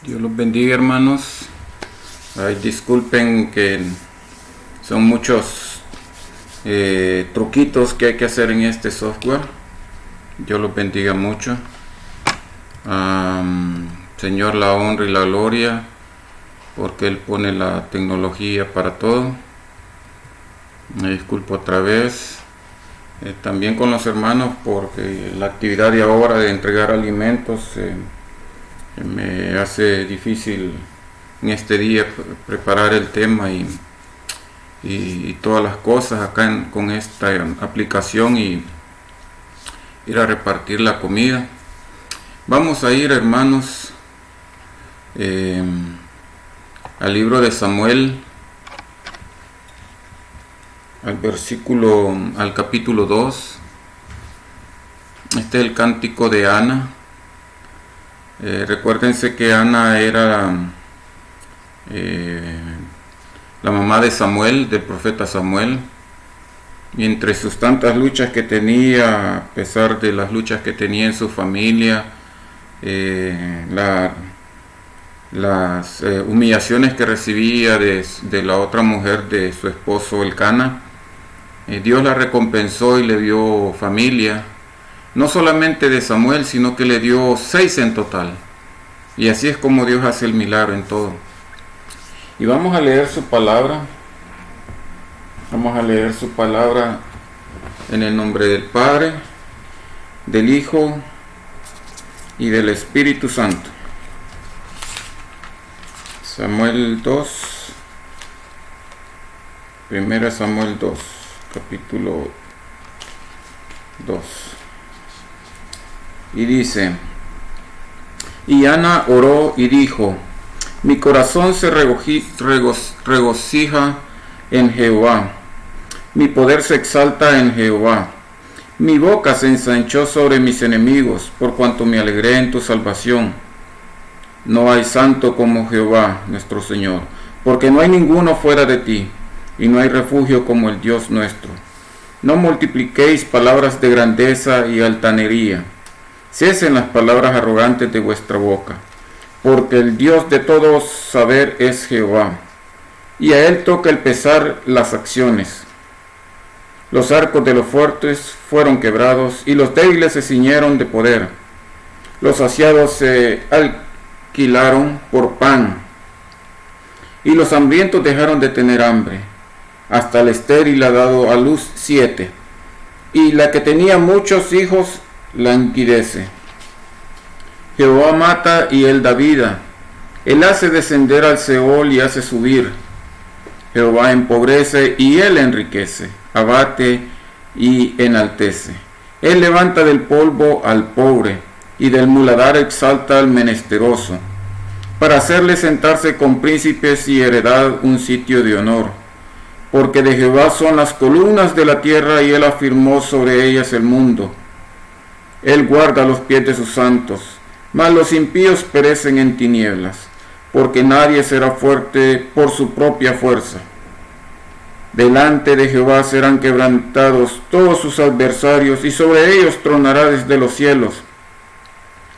Dios los bendiga, hermanos. Ay, disculpen que son muchos truquitos que hay que hacer en este software. Dios los bendiga mucho. Señor, la honra y la gloria, porque Él pone la tecnología para todo. Me disculpo otra vez. También con los hermanos, porque la actividad de ahora de entregar alimentos me hace difícil en este día preparar el tema y todas las cosas acá con esta aplicación y ir a repartir la comida. Vamos a ir, hermanos, al libro de Samuel, al capítulo 2. Este es el cántico de Ana. Recuérdense que Ana era la mamá de Samuel, del profeta Samuel, y entre sus tantas luchas que tenía, a pesar de las luchas que tenía en su familia, las humillaciones que recibía de la otra mujer de su esposo Elcana, Dios la recompensó y le dio familia, no solamente de Samuel, sino que le dio 6 en total. Y así es como Dios hace el milagro en todo. Y vamos a leer su palabra. Vamos a leer su palabra en el nombre del Padre, del Hijo y del Espíritu Santo. Samuel 2, 1 Samuel 2, capítulo 2. Y dice: y Ana oró y dijo: mi corazón se regocija en Jehová, Mi poder se exalta en Jehová. Mi boca se ensanchó sobre mis enemigos, por cuanto me alegré en tu salvación. No hay santo como Jehová, nuestro Señor, porque no hay ninguno fuera de ti, y no hay refugio como el Dios nuestro. No multipliquéis palabras de grandeza y altanería. Cesen las palabras arrogantes de vuestra boca, porque el Dios de todo saber es Jehová, y a él toca el pesar las acciones. Los arcos de los fuertes fueron quebrados, y los débiles se ciñeron de poder. Los saciados se alquilaron por pan, y los hambrientos dejaron de tener hambre. Hasta el estéril ha dado a luz 7, y la que tenía muchos hijos languidece. Jehová mata y él da vida. Él hace descender al Seol y hace subir. Jehová empobrece y él enriquece. Abate y enaltece. Él levanta del polvo al pobre, y del muladar exalta al menesteroso, para hacerle sentarse con príncipes y heredad un sitio de honor. Porque de Jehová son las columnas de la tierra, y él afirmó sobre ellas el mundo. Él guarda los pies de sus santos, mas los impíos perecen en tinieblas, porque nadie será fuerte por su propia fuerza. Delante de Jehová serán quebrantados todos sus adversarios, y sobre ellos tronará desde los cielos.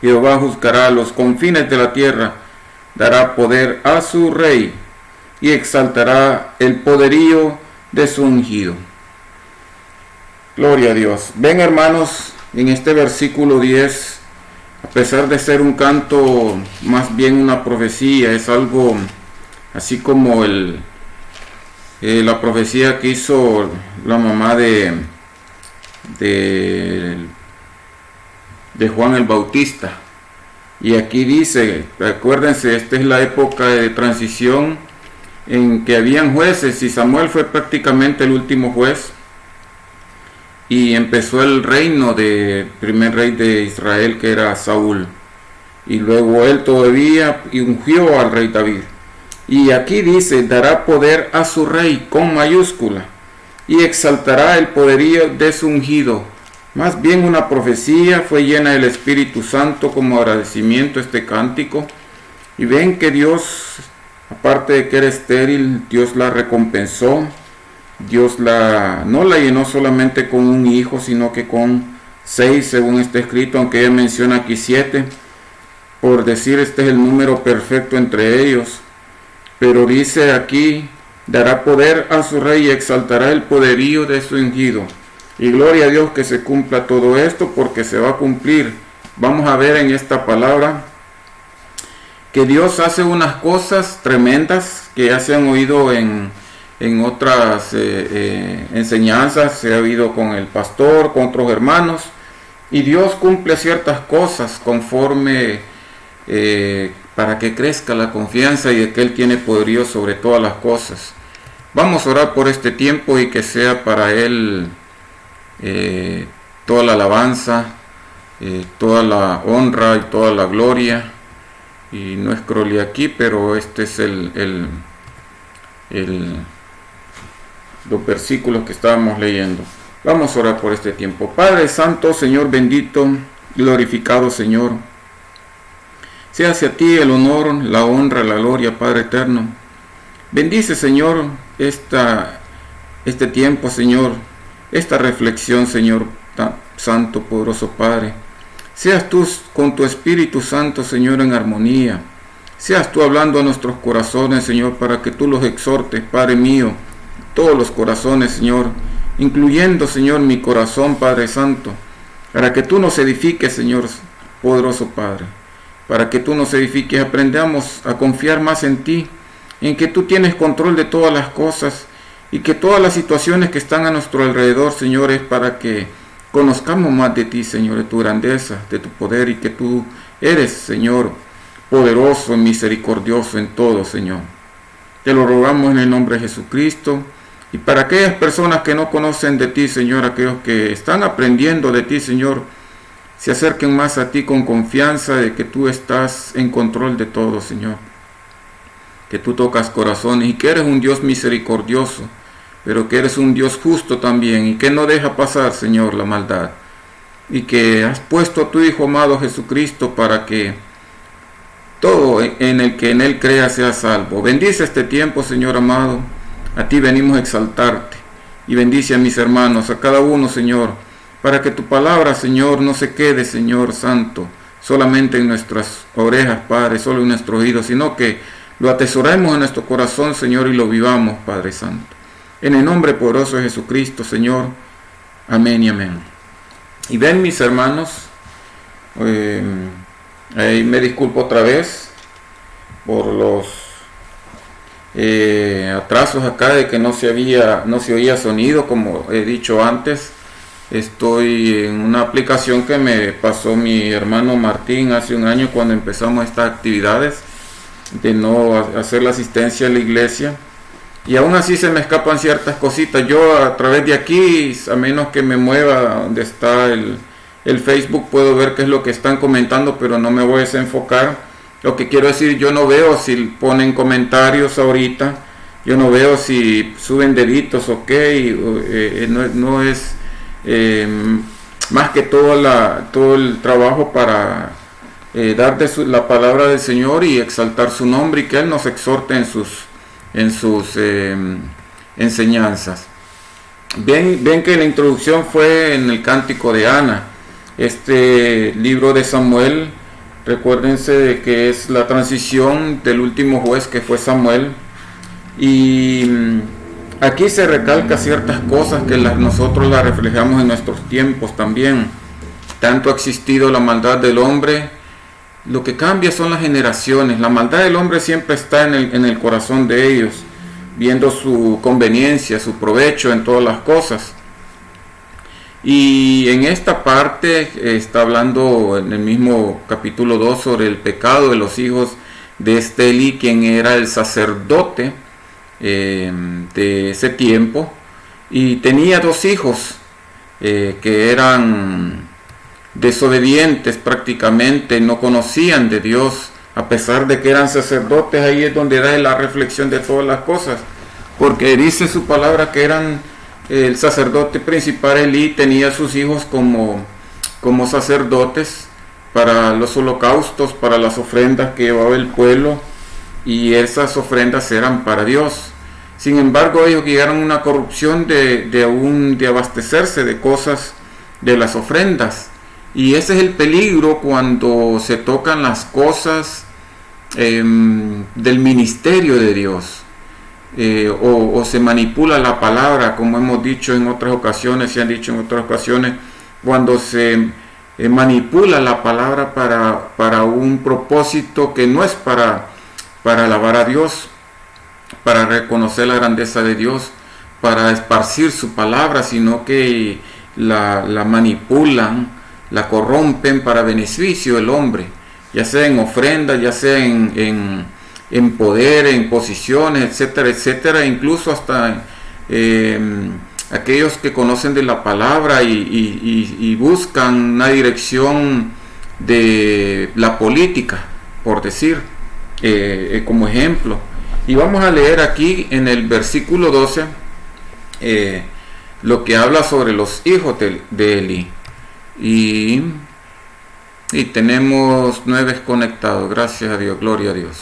Jehová juzgará a los confines de la tierra, dará poder a su rey, y exaltará el poderío de su ungido. Gloria a Dios. Ven, hermanos, en este versículo 10, a pesar de ser un canto, más bien una profecía, es algo así como la profecía que hizo la mamá de Juan el Bautista. Y aquí dice, acuérdense, esta es la época de transición en que habían jueces, y Samuel fue prácticamente el último juez, y empezó el reino del primer rey de Israel, que era Saúl, y luego él todavía ungió al rey David. Y aquí dice, dará poder a su rey con mayúscula, y exaltará el poderío de su ungido. Más bien una profecía, fue llena del Espíritu Santo como agradecimiento este cántico. Y ven que Dios, aparte de que era estéril, Dios la recompensó. Dios no la llenó solamente con un hijo, sino que con 6, según está escrito, aunque ella menciona aquí 7, por decir este es el número perfecto entre ellos. Pero dice aquí, dará poder a su rey y exaltará el poderío de su ungido. Y gloria a Dios que se cumpla todo esto, porque se va a cumplir. Vamos a ver en esta palabra que Dios hace unas cosas tremendas que ya se han oído en otras enseñanzas, se ha oído con el pastor, con otros hermanos, y Dios cumple ciertas cosas conforme para que crezca la confianza y de que Él tiene poderío sobre todas las cosas. Vamos a orar por este tiempo y que sea para Él toda la alabanza, toda la honra y toda la gloria. Y no escrolé aquí, pero este es los versículos que estábamos leyendo. Vamos a orar por este tiempo. Padre Santo, Señor bendito, glorificado Señor, sea hacia ti el honor, la honra, la gloria, Padre eterno. Bendice, Señor, este tiempo, Señor, esta reflexión, Señor, tan santo, poderoso Padre. Seas tú con tu Espíritu Santo, Señor, en armonía. Seas tú hablando a nuestros corazones, Señor, para que tú los exhortes, Padre mío, todos los corazones, Señor, incluyendo, Señor, mi corazón, Padre Santo, para que tú nos edifiques, Señor, poderoso Padre, para que tú nos edifiques, aprendamos a confiar más en ti, en que tú tienes control de todas las cosas, y que todas las situaciones que están a nuestro alrededor, Señor, es para que conozcamos más de ti, Señor, de tu grandeza, de tu poder, y que tú eres, Señor, poderoso y misericordioso en todo, Señor. Te lo rogamos en el nombre de Jesucristo. Y para aquellas personas que no conocen de ti, Señor, aquellos que están aprendiendo de ti, Señor, se acerquen más a ti con confianza de que tú estás en control de todo, Señor. Que tú tocas corazones y que eres un Dios misericordioso, pero que eres un Dios justo también y que no deja pasar, Señor, la maldad. Y que has puesto a tu Hijo amado Jesucristo para que todo en Él crea sea salvo. Bendice este tiempo, Señor amado. A ti venimos a exaltarte. Y bendice a mis hermanos, a cada uno, Señor, para que tu palabra, Señor, no se quede, Señor Santo, solamente en nuestras orejas, Padre, solo en nuestros oídos, sino que lo atesoremos en nuestro corazón, Señor, y lo vivamos, Padre Santo. En el nombre poderoso de Jesucristo, Señor. Amén y amén. Y ven, mis hermanos, ahí me disculpo otra vez por los atrasos acá de que no se oía sonido, como he dicho antes. Estoy en una aplicación que me pasó mi hermano Martín hace un año cuando empezamos estas actividades de no hacer la asistencia a la iglesia, y aún así se me escapan ciertas cositas. Yo a través de aquí, a menos que me mueva donde está el Facebook, puedo ver qué es lo que están comentando, pero no me voy a desenfocar. Lo que quiero decir, yo no veo si ponen comentarios ahorita, yo no veo si suben deditos o qué, no es más que todo el trabajo para dar la palabra del Señor y exaltar su nombre, y que Él nos exhorte en sus enseñanzas. Ven que la introducción fue en el Cántico de Ana, este libro de Samuel. Recuérdense de que es la transición del último juez que fue Samuel, y aquí se recalca ciertas cosas que nosotros las reflejamos en nuestros tiempos también. Tanto ha existido la maldad del hombre, lo que cambia son las generaciones. La maldad del hombre siempre está en el corazón de ellos, viendo su conveniencia, su provecho en todas las cosas. Y en esta parte está hablando en el mismo capítulo 2 sobre el pecado de los hijos de Eli, quien era el sacerdote de ese tiempo, y tenía dos hijos que eran desobedientes prácticamente, no conocían de Dios, a pesar de que eran sacerdotes. Ahí es donde da la reflexión de todas las cosas, porque dice su palabra que eran el sacerdote principal Elí tenía a sus hijos como sacerdotes para los holocaustos, para las ofrendas que llevaba el pueblo, y esas ofrendas eran para Dios. Sin embargo, ellos llegaron a una corrupción de abastecerse de cosas de las ofrendas, y ese es el peligro cuando se tocan las cosas del ministerio de Dios. O se manipula la palabra, como hemos dicho en otras ocasiones, se han dicho en otras ocasiones, cuando se manipula la palabra para un propósito que no es para alabar a Dios, para reconocer la grandeza de Dios, para esparcir su palabra, sino que la manipulan, la corrompen para beneficio del hombre, ya sea en ofrenda, ya sea en poder, en posiciones, etcétera, etcétera, incluso hasta aquellos que conocen de la palabra y buscan una dirección de la política, por decir, como ejemplo. Y vamos a leer aquí en el versículo 12 lo que habla sobre los hijos de Eli, y tenemos 9 conectados, gracias a Dios, gloria a Dios.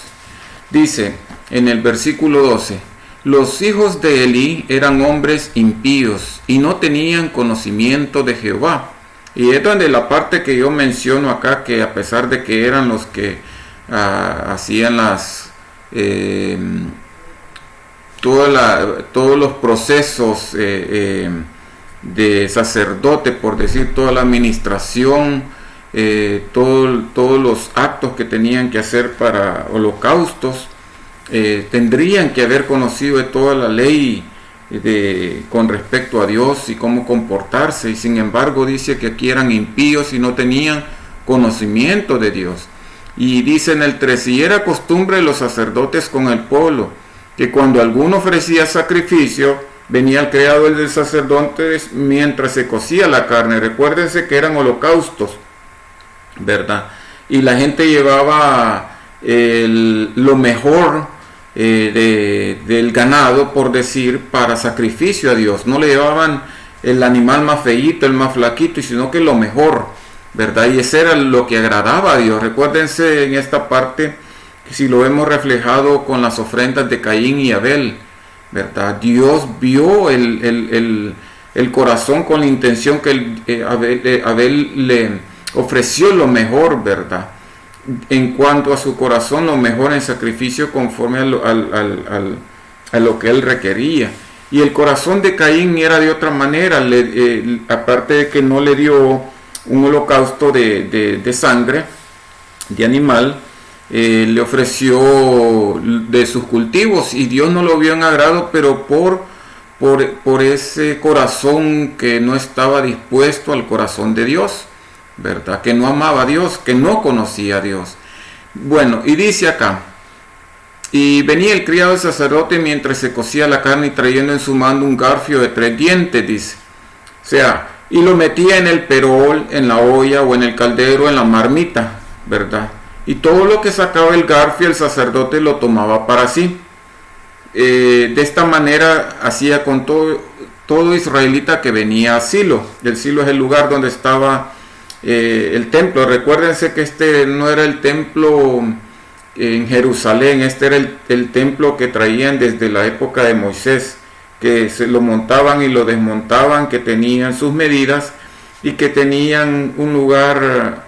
Dice en el versículo 12: los hijos de Elí eran hombres impíos y no tenían conocimiento de Jehová. Y es donde la parte que yo menciono acá, que a pesar de que eran los que hacían todos los procesos de sacerdote, por decir, toda la administración, todos los actos que tenían que hacer para holocaustos, tendrían que haber conocido de toda la ley con respecto a Dios y cómo comportarse, y sin embargo dice que aquí eran impíos y no tenían conocimiento de Dios. Y dice en el 13: y era costumbre de los sacerdotes con el pueblo, que cuando alguno ofrecía sacrificio, venía el criado del sacerdote mientras se cocía la carne. Recuérdense que eran holocaustos, ¿verdad? Y la gente llevaba lo mejor del ganado, por decir, para sacrificio a Dios. No le llevaban el animal más feíto, el más flaquito, sino que lo mejor, ¿verdad? Y ese era lo que agradaba a Dios. Recuérdense en esta parte, que si lo vemos reflejado con las ofrendas de Caín y Abel, ¿verdad? Dios vio el corazón con la intención que Abel le ofreció lo mejor, ¿verdad? En cuanto a su corazón, lo mejor en sacrificio conforme a lo que él requería. Y el corazón de Caín era de otra manera, aparte de que no le dio un holocausto de sangre, de animal, le ofreció de sus cultivos, y Dios no lo vio en agrado, pero por ese corazón que no estaba dispuesto al corazón de Dios, ¿verdad? Que no amaba a Dios, que no conocía a Dios. Bueno, y dice acá: y venía el criado del sacerdote mientras se cocía la carne, y trayendo en su mano un garfio de 3 dientes, dice. O sea, y lo metía en el perol, en la olla o en el caldero, en la marmita, ¿verdad? Y todo lo que sacaba el garfio, el sacerdote lo tomaba para sí. De esta manera hacía con todo israelita que venía a Silo. El Silo es el lugar donde estaba el templo. Recuérdense que este no era el templo en Jerusalén, este era el templo que traían desde la época de Moisés, que se lo montaban y lo desmontaban, que tenían sus medidas y que tenían un lugar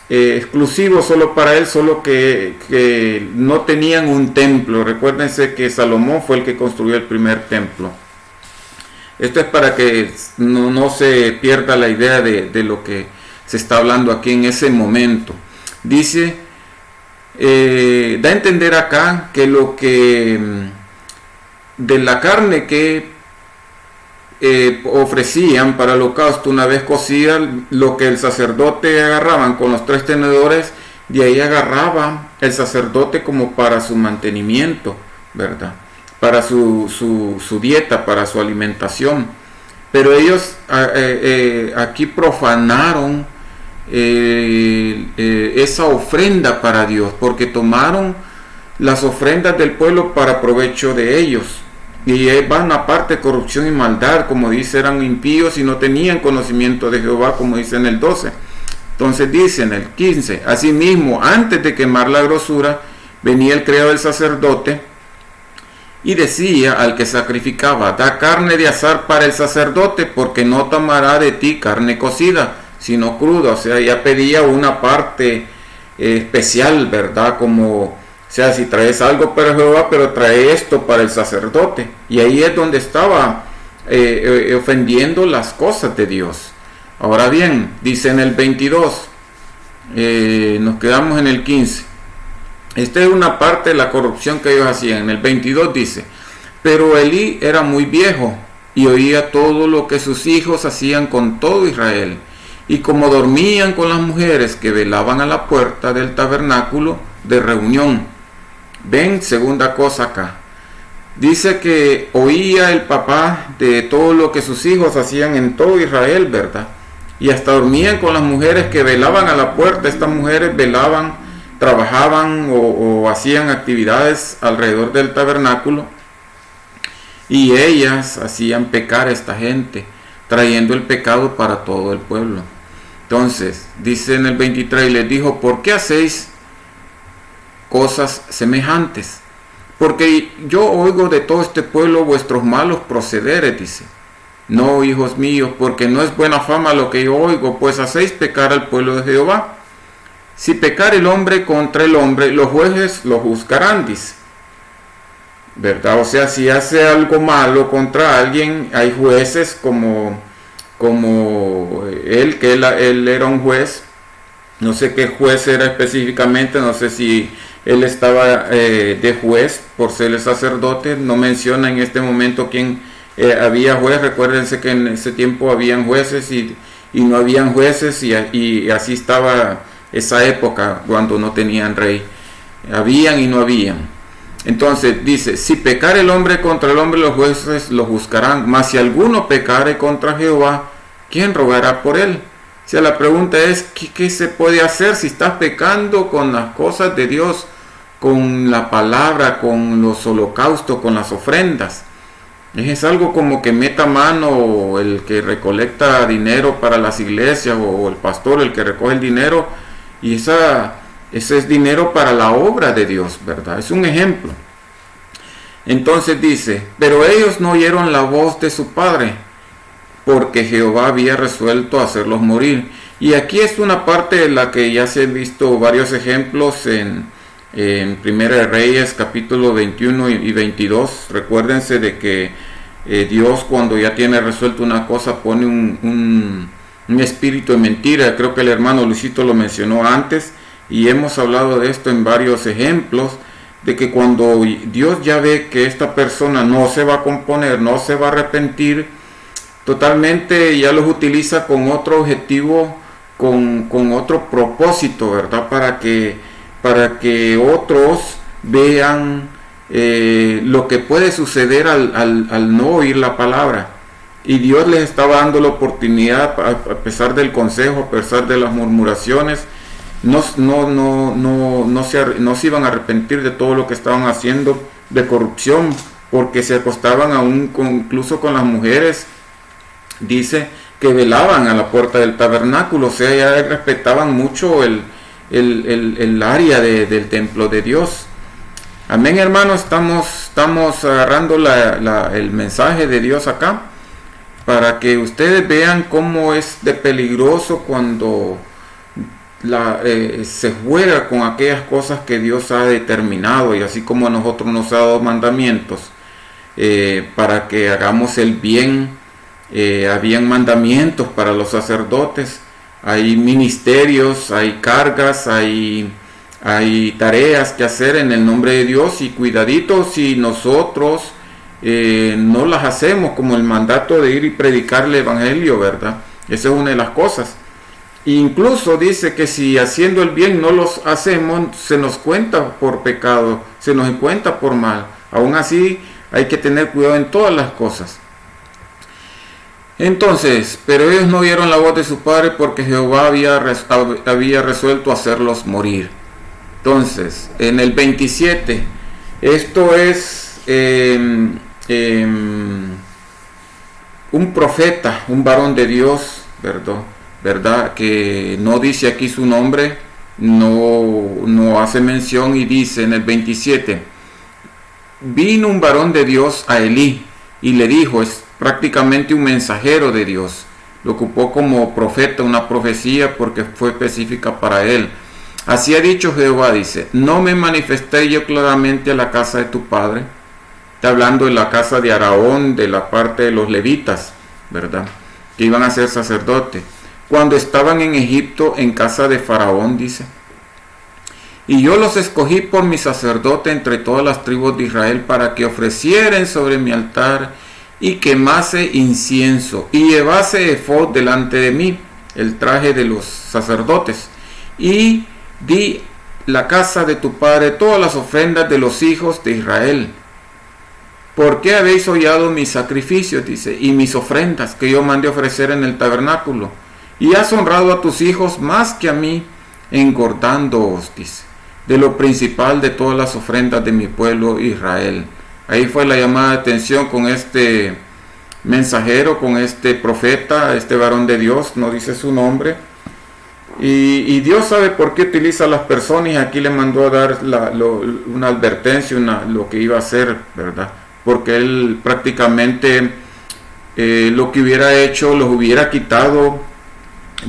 exclusivo solo para él, solo que no tenían un templo. Recuérdense que Salomón fue el que construyó el primer templo. Esto es para que no se pierda la idea de lo que se está hablando aquí en ese momento. Dice, da a entender acá que lo que de la carne que ofrecían para el holocausto, una vez cocida, lo que el sacerdote agarraban con los 3 tenedores, de ahí agarraba el sacerdote como para su mantenimiento, ¿verdad? Para su dieta, para su alimentación. Pero ellos aquí profanaron esa ofrenda para Dios, porque tomaron las ofrendas del pueblo para provecho de ellos. Y van aparte corrupción y maldad, como dice, eran impíos y no tenían conocimiento de Jehová, como dice en el 12. Entonces dice en el 15, asimismo, antes de quemar la grosura, venía el criado del sacerdote y decía al que sacrificaba: da carne de asar para el sacerdote, porque no tomará de ti carne cocida, sino cruda. O sea, ya pedía una parte especial, ¿verdad? Como, o sea, si traes algo para Jehová, pero trae esto para el sacerdote. Y ahí es donde estaba ofendiendo las cosas de Dios. Ahora bien, dice en el 22, nos quedamos en el 15. Esta es una parte de la corrupción que ellos hacían. En el 22 dice: pero Elí era muy viejo y oía todo lo que sus hijos hacían con todo Israel. Y como dormían con las mujeres que velaban a la puerta del tabernáculo de reunión. Ven, segunda cosa acá. Dice que oía el papá de todo lo que sus hijos hacían en todo Israel, ¿verdad? Y hasta dormían con las mujeres que velaban a la puerta. Estas mujeres velaban, trabajaban o hacían actividades alrededor del tabernáculo. Y ellas hacían pecar a esta gente, trayendo el pecado para todo el pueblo. Entonces, dice en el 23, y les dijo: ¿por qué hacéis cosas semejantes? Porque yo oigo de todo este pueblo vuestros malos procederes, dice. No, hijos míos, porque no es buena fama lo que yo oigo, pues hacéis pecar al pueblo de Jehová. Si pecar el hombre contra el hombre, los jueces lo juzgarán, dice. ¿Verdad? O sea, si hace algo malo contra alguien, hay jueces como él, que él era un juez. No sé qué juez era específicamente, no sé si él estaba de juez por ser el sacerdote. No menciona en este momento quién había juez. Recuérdense que en ese tiempo habían jueces y no habían jueces, y así estaba esa época cuando no tenían rey. Habían y no habían. Entonces dice: si pecare el hombre contra el hombre, los jueces lo juzgarán. Mas si alguno pecare contra Jehová, ¿quién rogará por él? O sea, la pregunta es, ¿qué se puede hacer si estás pecando con las cosas de Dios con la palabra, con los holocaustos, con las ofrendas. Es algo como que meta mano el que recolecta dinero para las iglesias, o el pastor el que recoge el dinero, y ese es dinero para la obra de Dios, ¿verdad? Es un ejemplo. Entonces dice, pero ellos no oyeron la voz de su padre, porque Jehová había resuelto hacerlos morir. Y aquí es una parte de la que ya se han visto varios ejemplos en Primera de Reyes, capítulo 21 y 22. Recuérdense de que Dios, cuando ya tiene resuelto una cosa, pone un espíritu de mentira. Creo que el hermano Luisito lo mencionó antes, y hemos hablado de esto en varios ejemplos, de que cuando Dios ya ve que esta persona no se va a componer, no se va a arrepentir totalmente, ya los utiliza con otro objetivo, con otro propósito, ¿verdad? Para que otros vean lo que puede suceder al no oír la palabra. Y Dios les estaba dando la oportunidad, a pesar del consejo, a pesar de las murmuraciones, no se iban a arrepentir de todo lo que estaban haciendo de corrupción, porque se acostaban aún incluso con las mujeres. Dice que velaban a la puerta del tabernáculo, o sea, ya respetaban mucho el área del templo de Dios. Amén, hermanos. Estamos agarrando el mensaje de Dios acá, para que ustedes vean cómo es de peligroso cuando se juega con aquellas cosas que Dios ha determinado, y así como a nosotros nos ha dado mandamientos para que hagamos el bien. Habían mandamientos para los sacerdotes, hay ministerios, hay cargas, hay tareas que hacer en el nombre de Dios, y cuidadito si nosotros no las hacemos, como el mandato de ir y predicar el evangelio, ¿verdad? Esa es una de las cosas. Incluso dice que si haciendo el bien no los hacemos, se nos cuenta por pecado, se nos cuenta por mal. Aún así hay que tener cuidado en todas las cosas. Entonces, pero ellos no oyeron la voz de su padre, porque Jehová había resuelto hacerlos morir. Entonces, en el 27, esto es un profeta, un varón de Dios, ¿verdad? Que no dice aquí su nombre, no hace mención, y dice en el 27, vino un varón de Dios a Elí y le dijo, es prácticamente un mensajero de Dios, lo ocupó como profeta, una profecía, porque fue específica para él. Así ha dicho Jehová, dice, no me manifesté yo claramente a la casa de tu padre. Está hablando de la casa de Aarón, de la parte de los levitas, ¿verdad? Que iban a ser sacerdotes. Cuando estaban en Egipto, en casa de Faraón, dice. Y yo los escogí por mi sacerdote entre todas las tribus de Israel, para que ofrecieren sobre mi altar y quemase incienso, y llevase efod delante de mí, el traje de los sacerdotes. Y di la casa de tu padre todas las ofrendas de los hijos de Israel. ¿Por qué habéis hollado mis sacrificios? Dice, y mis ofrendas que yo mandé ofrecer en el tabernáculo. Y has honrado a tus hijos más que a mí, engordándoos, dice, de lo principal de todas las ofrendas de mi pueblo Israel. Ahí fue la llamada de atención con este mensajero, con este profeta, este varón de Dios, no dice su nombre. Y Dios sabe por qué utiliza a las personas, y aquí le mandó a dar una advertencia, lo que iba a hacer, ¿verdad? Porque él prácticamente lo que hubiera hecho, los hubiera quitado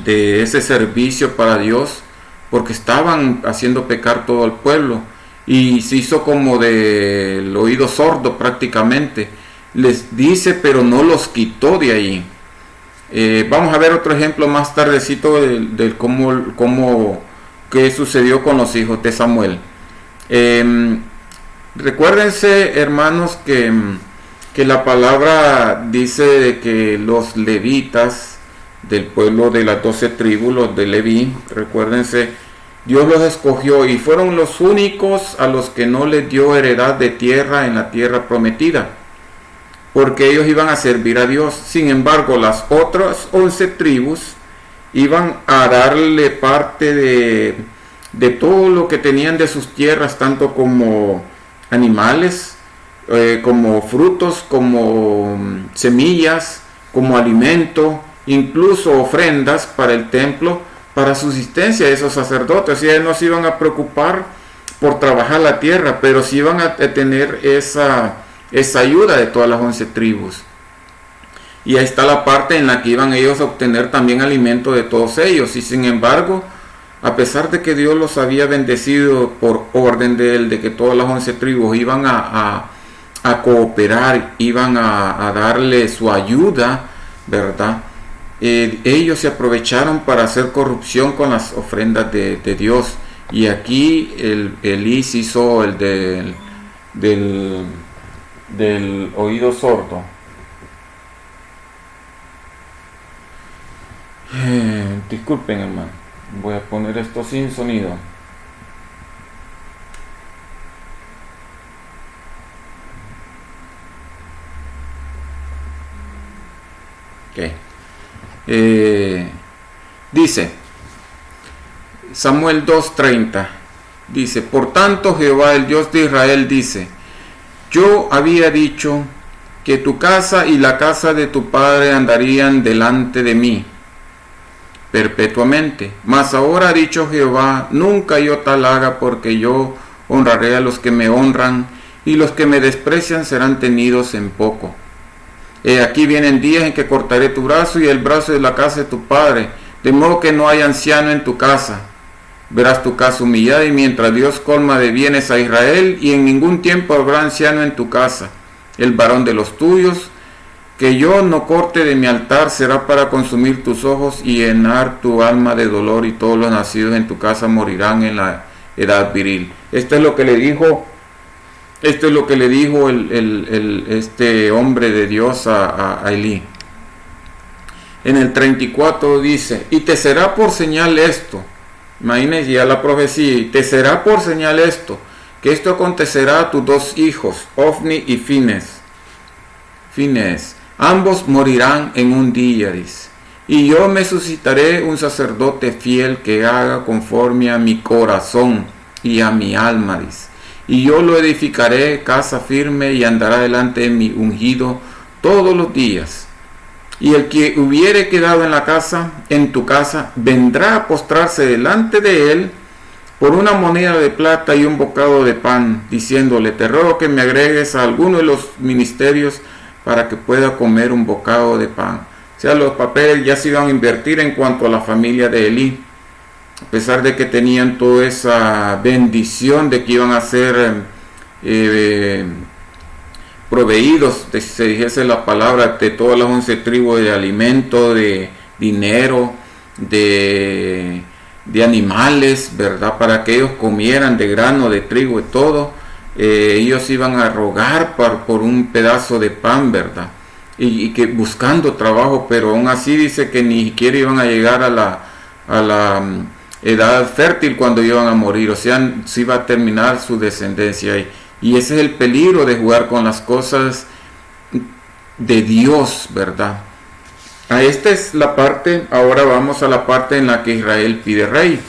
de ese servicio para Dios, porque estaban haciendo pecar todo el pueblo. Y se hizo como del oído sordo prácticamente. Les dice, pero no los quitó de ahí. Vamos a ver otro ejemplo más tardecito de qué sucedió con los hijos de Samuel. Recuérdense, hermanos, que la palabra dice de que los levitas del pueblo de las 12 tribus, los de Leví, recuérdense, Dios los escogió y fueron los únicos a los que no les dio heredad de tierra en la tierra prometida, porque ellos iban a servir a Dios. Sin embargo, las otras 11 tribus iban a darle parte de todo lo que tenían de sus tierras, tanto como animales, como frutos, como semillas, como alimento, incluso ofrendas para el templo, para subsistencia de esos sacerdotes. Y ellos no se iban a preocupar por trabajar la tierra, pero sí iban a tener esa ayuda de todas las 11 tribus. Y ahí está la parte en la que iban ellos a obtener también alimento de todos ellos. Y sin embargo, a pesar de que Dios los había bendecido por orden de Él, de que todas las 11 tribus iban a cooperar, iban a darle su ayuda, ¿verdad? Ellos se aprovecharon para hacer corrupción con las ofrendas de Dios. Y aquí Elí se hizo el del oído sordo. Disculpen, hermano, voy a poner esto sin sonido. Okay. Dice Samuel 2:30, dice: por tanto Jehová, el Dios de Israel, dice: yo había dicho que tu casa y la casa de tu padre andarían delante de mí perpetuamente. Mas ahora ha dicho Jehová: nunca yo tal haga, porque yo honraré a los que me honran, y los que me desprecian serán tenidos en poco. Aquí vienen días en que cortaré tu brazo y el brazo de la casa de tu padre, de modo que no haya anciano en tu casa. Verás tu casa humillada, y mientras Dios colma de bienes a Israel, y en ningún tiempo habrá anciano en tu casa. El varón de los tuyos, que yo no corte de mi altar, será para consumir tus ojos y llenar tu alma de dolor, y todos los nacidos en tu casa morirán en la edad viril. Esto es lo que le dijo este hombre de Dios a Elí. En el 34 dice: y te será por señal esto. Imagínense ya la profecía: y te será por señal esto, que esto acontecerá a tus 2 hijos, Ofni y Finehés. Ambos morirán en un día, dice. Y yo me suscitaré un sacerdote fiel que haga conforme a mi corazón y a mi alma, dice. Y yo lo edificaré casa firme, y andará delante de mi ungido todos los días. Y el que hubiere quedado en tu casa, vendrá a postrarse delante de él por una moneda de plata y un bocado de pan, diciéndole: te ruego que me agregues a alguno de los ministerios para que pueda comer un bocado de pan. O sea, los papeles ya se iban a invertir en cuanto a la familia de Elí. A pesar de que tenían toda esa bendición de que iban a ser proveídos, si se dijese la palabra, de todas las 11 tribus, de alimento, de dinero, de animales, ¿verdad? Para que ellos comieran de grano, de trigo y todo. Ellos iban a rogar por un pedazo de pan, ¿verdad? Y que buscando trabajo, pero aún así dice que ni siquiera iban a llegar a la edad fértil cuando iban a morir. O sea, se iba a terminar su descendencia. Y ese es el peligro de jugar con las cosas de Dios, ¿verdad? Esta es la parte. Ahora vamos a la parte en la que Israel pide rey.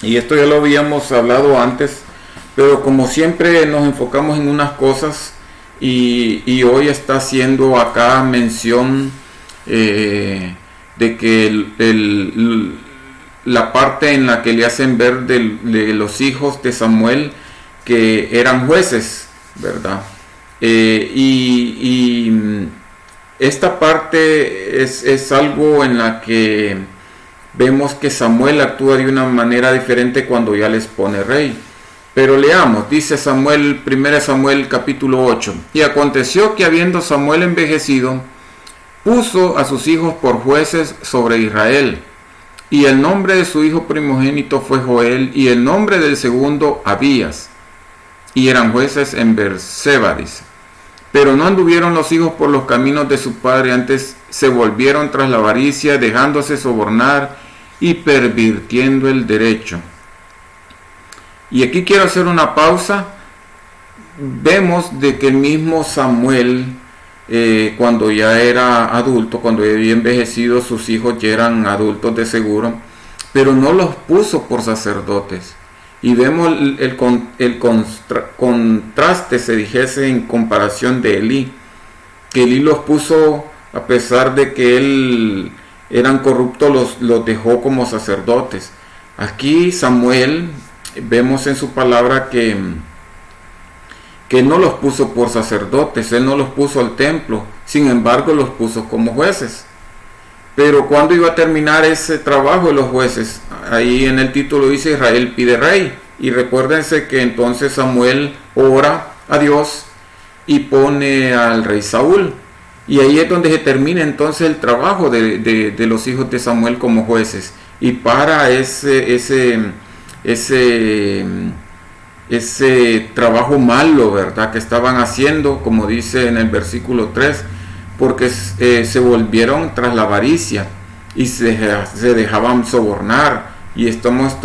Y esto ya lo habíamos hablado antes, pero como siempre nos enfocamos en unas cosas, y hoy está haciendo acá mención de que la parte en la que le hacen ver de los hijos de Samuel que eran jueces, ¿verdad? Y esta parte es algo en la que vemos que Samuel actúa de una manera diferente cuando ya les pone rey. Pero leamos, dice 1 Samuel capítulo 8. Y aconteció que, habiendo Samuel envejecido, puso a sus hijos por jueces sobre Israel. Y el nombre de su hijo primogénito fue Joel, y el nombre del segundo Abías. Y eran jueces en Beerseba, dice. Pero no anduvieron los hijos por los caminos de su padre, antes se volvieron tras la avaricia, dejándose sobornar y pervirtiendo el derecho. Y aquí quiero hacer una pausa. Vemos de que el mismo Samuel, cuando ya era adulto, cuando ya había envejecido, sus hijos ya eran adultos de seguro, pero no los puso por sacerdotes. y vemos el contraste, se dijese, en comparación de Elí, que Elí los puso, a pesar de que él eran corruptos, los dejó como sacerdotes. Aquí Samuel, vemos en su palabra que no los puso por sacerdotes, él no los puso al templo, sin embargo los puso como jueces. Pero cuando iba a terminar ese trabajo de los jueces, ahí en el título dice Israel pide rey, y recuérdense que entonces Samuel ora a Dios y pone al rey Saúl, y ahí es donde se termina entonces el trabajo de los hijos de Samuel como jueces, y para ese trabajo malo, ¿verdad?, que estaban haciendo, como dice en el versículo 3, porque se volvieron tras la avaricia y se dejaban sobornar. Y estamos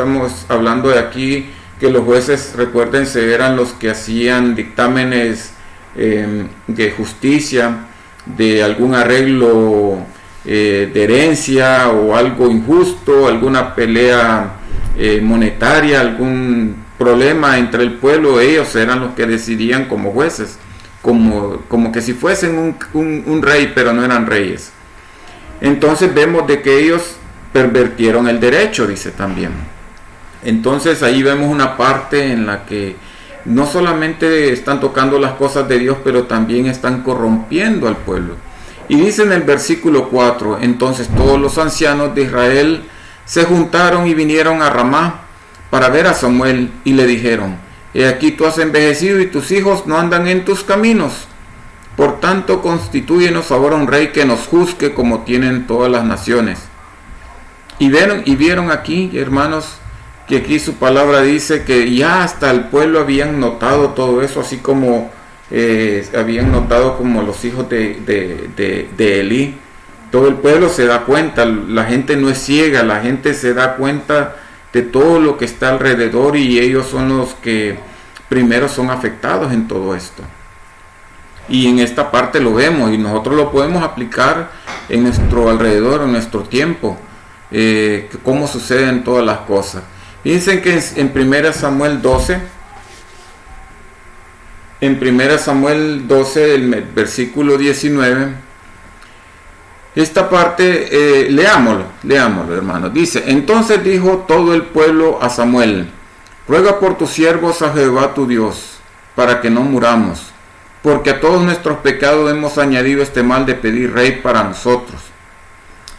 hablando de aquí que los jueces, recuérdense, eran los que hacían dictámenes de justicia, de algún arreglo de herencia o algo injusto, alguna pelea monetaria, algún problema entre el pueblo. Ellos eran los que decidían como jueces, como que si fuesen un rey, pero no eran reyes. Entonces vemos de que ellos pervertieron el derecho, dice también. Entonces ahí vemos una parte en la que no solamente están tocando las cosas de Dios, pero también están corrompiendo al pueblo. Y dice en el versículo 4, entonces todos los ancianos de Israel se juntaron y vinieron a Ramá para ver a Samuel, y le dijeron: he aquí tú has envejecido y tus hijos no andan en tus caminos. Por tanto, constitúyenos ahora un rey que nos juzgue como tienen todas las naciones. Y vieron aquí, hermanos, que aquí su palabra dice que ya hasta el pueblo habían notado todo eso, así como habían notado como los hijos de Elí. Todo el pueblo se da cuenta, la gente no es ciega, la gente se da cuenta de todo lo que está alrededor, y ellos son los que primero son afectados en todo esto. Y en esta parte lo vemos, y nosotros lo podemos aplicar en nuestro alrededor, en nuestro tiempo, cómo suceden todas las cosas. Fíjense que en 1 Samuel 12, el versículo 19, esta parte, leámoslo, hermanos. Dice: entonces dijo todo el pueblo a Samuel: ruega por tus siervos a Jehová tu Dios, para que no muramos, porque a todos nuestros pecados hemos añadido este mal de pedir rey para nosotros.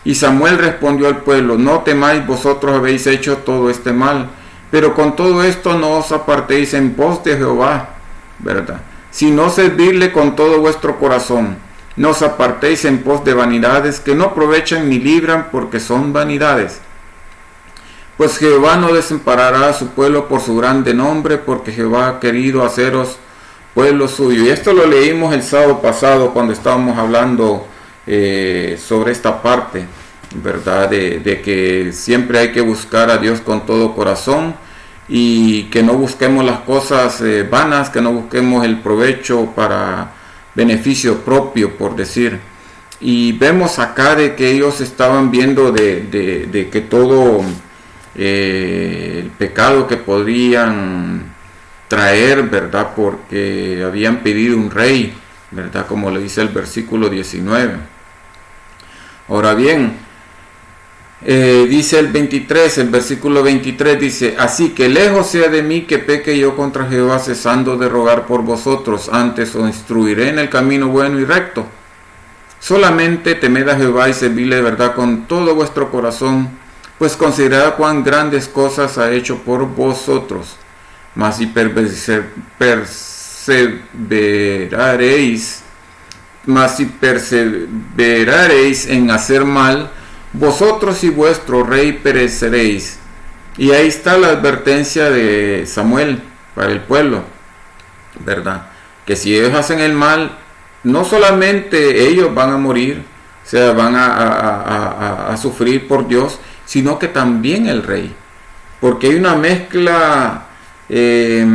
Y Samuel respondió al pueblo: no temáis, vosotros habéis hecho todo este mal, pero con todo esto no os apartéis en pos de Jehová, ¿verdad?, sino servirle con todo vuestro corazón. No os apartéis en pos de vanidades que no aprovechan ni libran, porque son vanidades. Pues Jehová no desamparará a su pueblo por su grande nombre, porque Jehová ha querido haceros pueblo suyo. Y esto lo leímos el sábado pasado cuando estábamos hablando sobre esta parte, ¿verdad? De que siempre hay que buscar a Dios con todo corazón, y que no busquemos las cosas vanas, que no busquemos el provecho para beneficio propio, por decir. Y vemos acá de que ellos estaban viendo de que todo el pecado que podrían traer, ¿verdad?, porque habían pedido un rey, ¿verdad?, como le dice el versículo 19. Ahora bien, dice el versículo 23, dice: así que lejos sea de mí que peque yo contra Jehová, cesando de rogar por vosotros, antes os instruiré en el camino bueno y recto. Solamente temed a Jehová y servidle de verdad con todo vuestro corazón, pues considerad cuán grandes cosas ha hecho por vosotros. Mas si perseverareis en hacer mal, vosotros y vuestro rey pereceréis. Y ahí está la advertencia de Samuel para el pueblo, ¿verdad?, que si ellos hacen el mal, no solamente ellos van a morir, o sea, van a sufrir por Dios, sino que también el rey, porque hay una mezcla, hay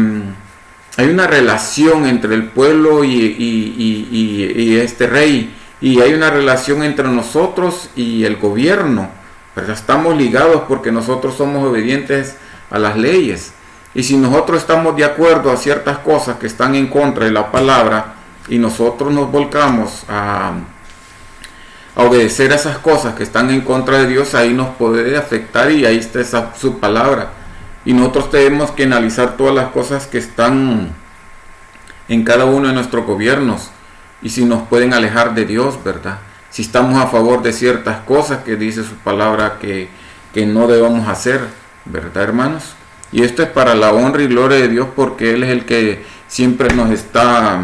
una relación entre el pueblo y este rey, y hay una relación entre nosotros y el gobierno, ¿verdad? Estamos ligados porque nosotros somos obedientes a las leyes. Y si nosotros estamos de acuerdo a ciertas cosas que están en contra de la palabra y nosotros nos volcamos a obedecer a esas cosas que están en contra de Dios, ahí nos puede afectar y ahí está su palabra. Y nosotros tenemos que analizar todas las cosas que están en cada uno de nuestros gobiernos y si nos pueden alejar de Dios, ¿verdad? Si estamos a favor de ciertas cosas que dice su palabra que no debemos hacer, ¿verdad, hermanos? Y esto es para la honra y gloria de Dios, porque Él es el que siempre nos está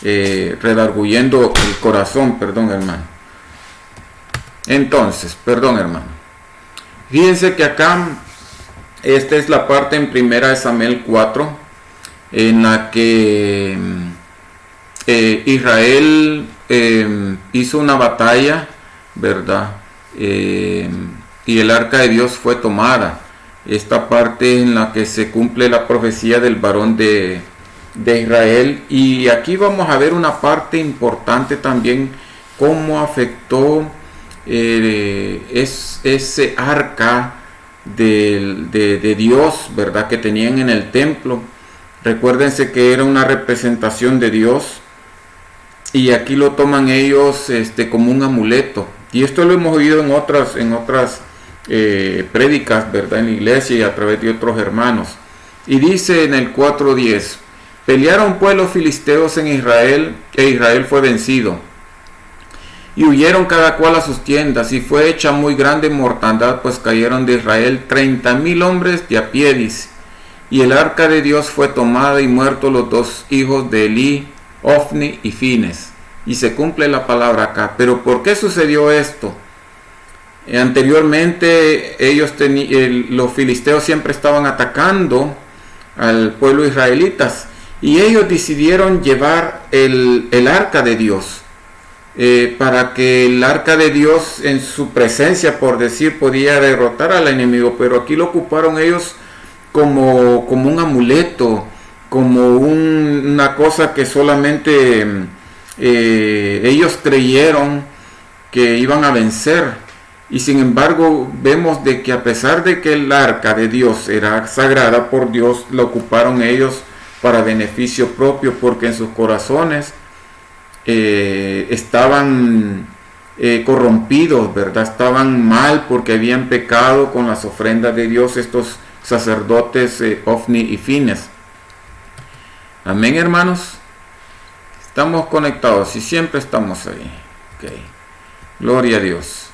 redarguyendo el corazón, perdón, hermano. Entonces, perdón, hermano. Fíjense que acá, esta es la parte en 1 Samuel 4, en la que Israel hizo una batalla, ¿verdad? Y el arca de Dios fue tomada. Esta parte en la que se cumple la profecía del varón de Israel. Y aquí vamos a ver una parte importante también, cómo afectó ese arca de Dios, ¿verdad? Que tenían en el templo. Recuérdense que era una representación de Dios. Y aquí lo toman ellos como un amuleto. Y esto lo hemos oído en otras prédicas, ¿verdad? En la iglesia y a través de otros hermanos. Y dice en el 4:10: pelearon pues los filisteos en Israel, e Israel fue vencido. Y huyeron cada cual a sus tiendas, y fue hecha muy grande mortandad, pues cayeron de Israel 30,000 hombres de a pie, dice. Y el arca de Dios fue tomada, y muertos los dos hijos de Elí, Ofni y Fines. Y se cumple la palabra acá. Pero ¿por qué sucedió esto? Anteriormente los filisteos siempre estaban atacando al pueblo israelitas, y ellos decidieron llevar el arca de Dios, para que el arca de Dios en su presencia, por decir, podía derrotar al enemigo. Pero aquí lo ocuparon ellos como un amuleto, como una cosa que solamente ellos creyeron que iban a vencer. Y sin embargo vemos de que a pesar de que el arca de Dios era sagrada por Dios, la ocuparon ellos para beneficio propio, porque en sus corazones estaban corrompidos, ¿verdad? Estaban mal porque habían pecado con las ofrendas de Dios estos sacerdotes Ofni y Fines. Amén, hermanos. Estamos conectados y siempre estamos ahí. Okay. Gloria a Dios.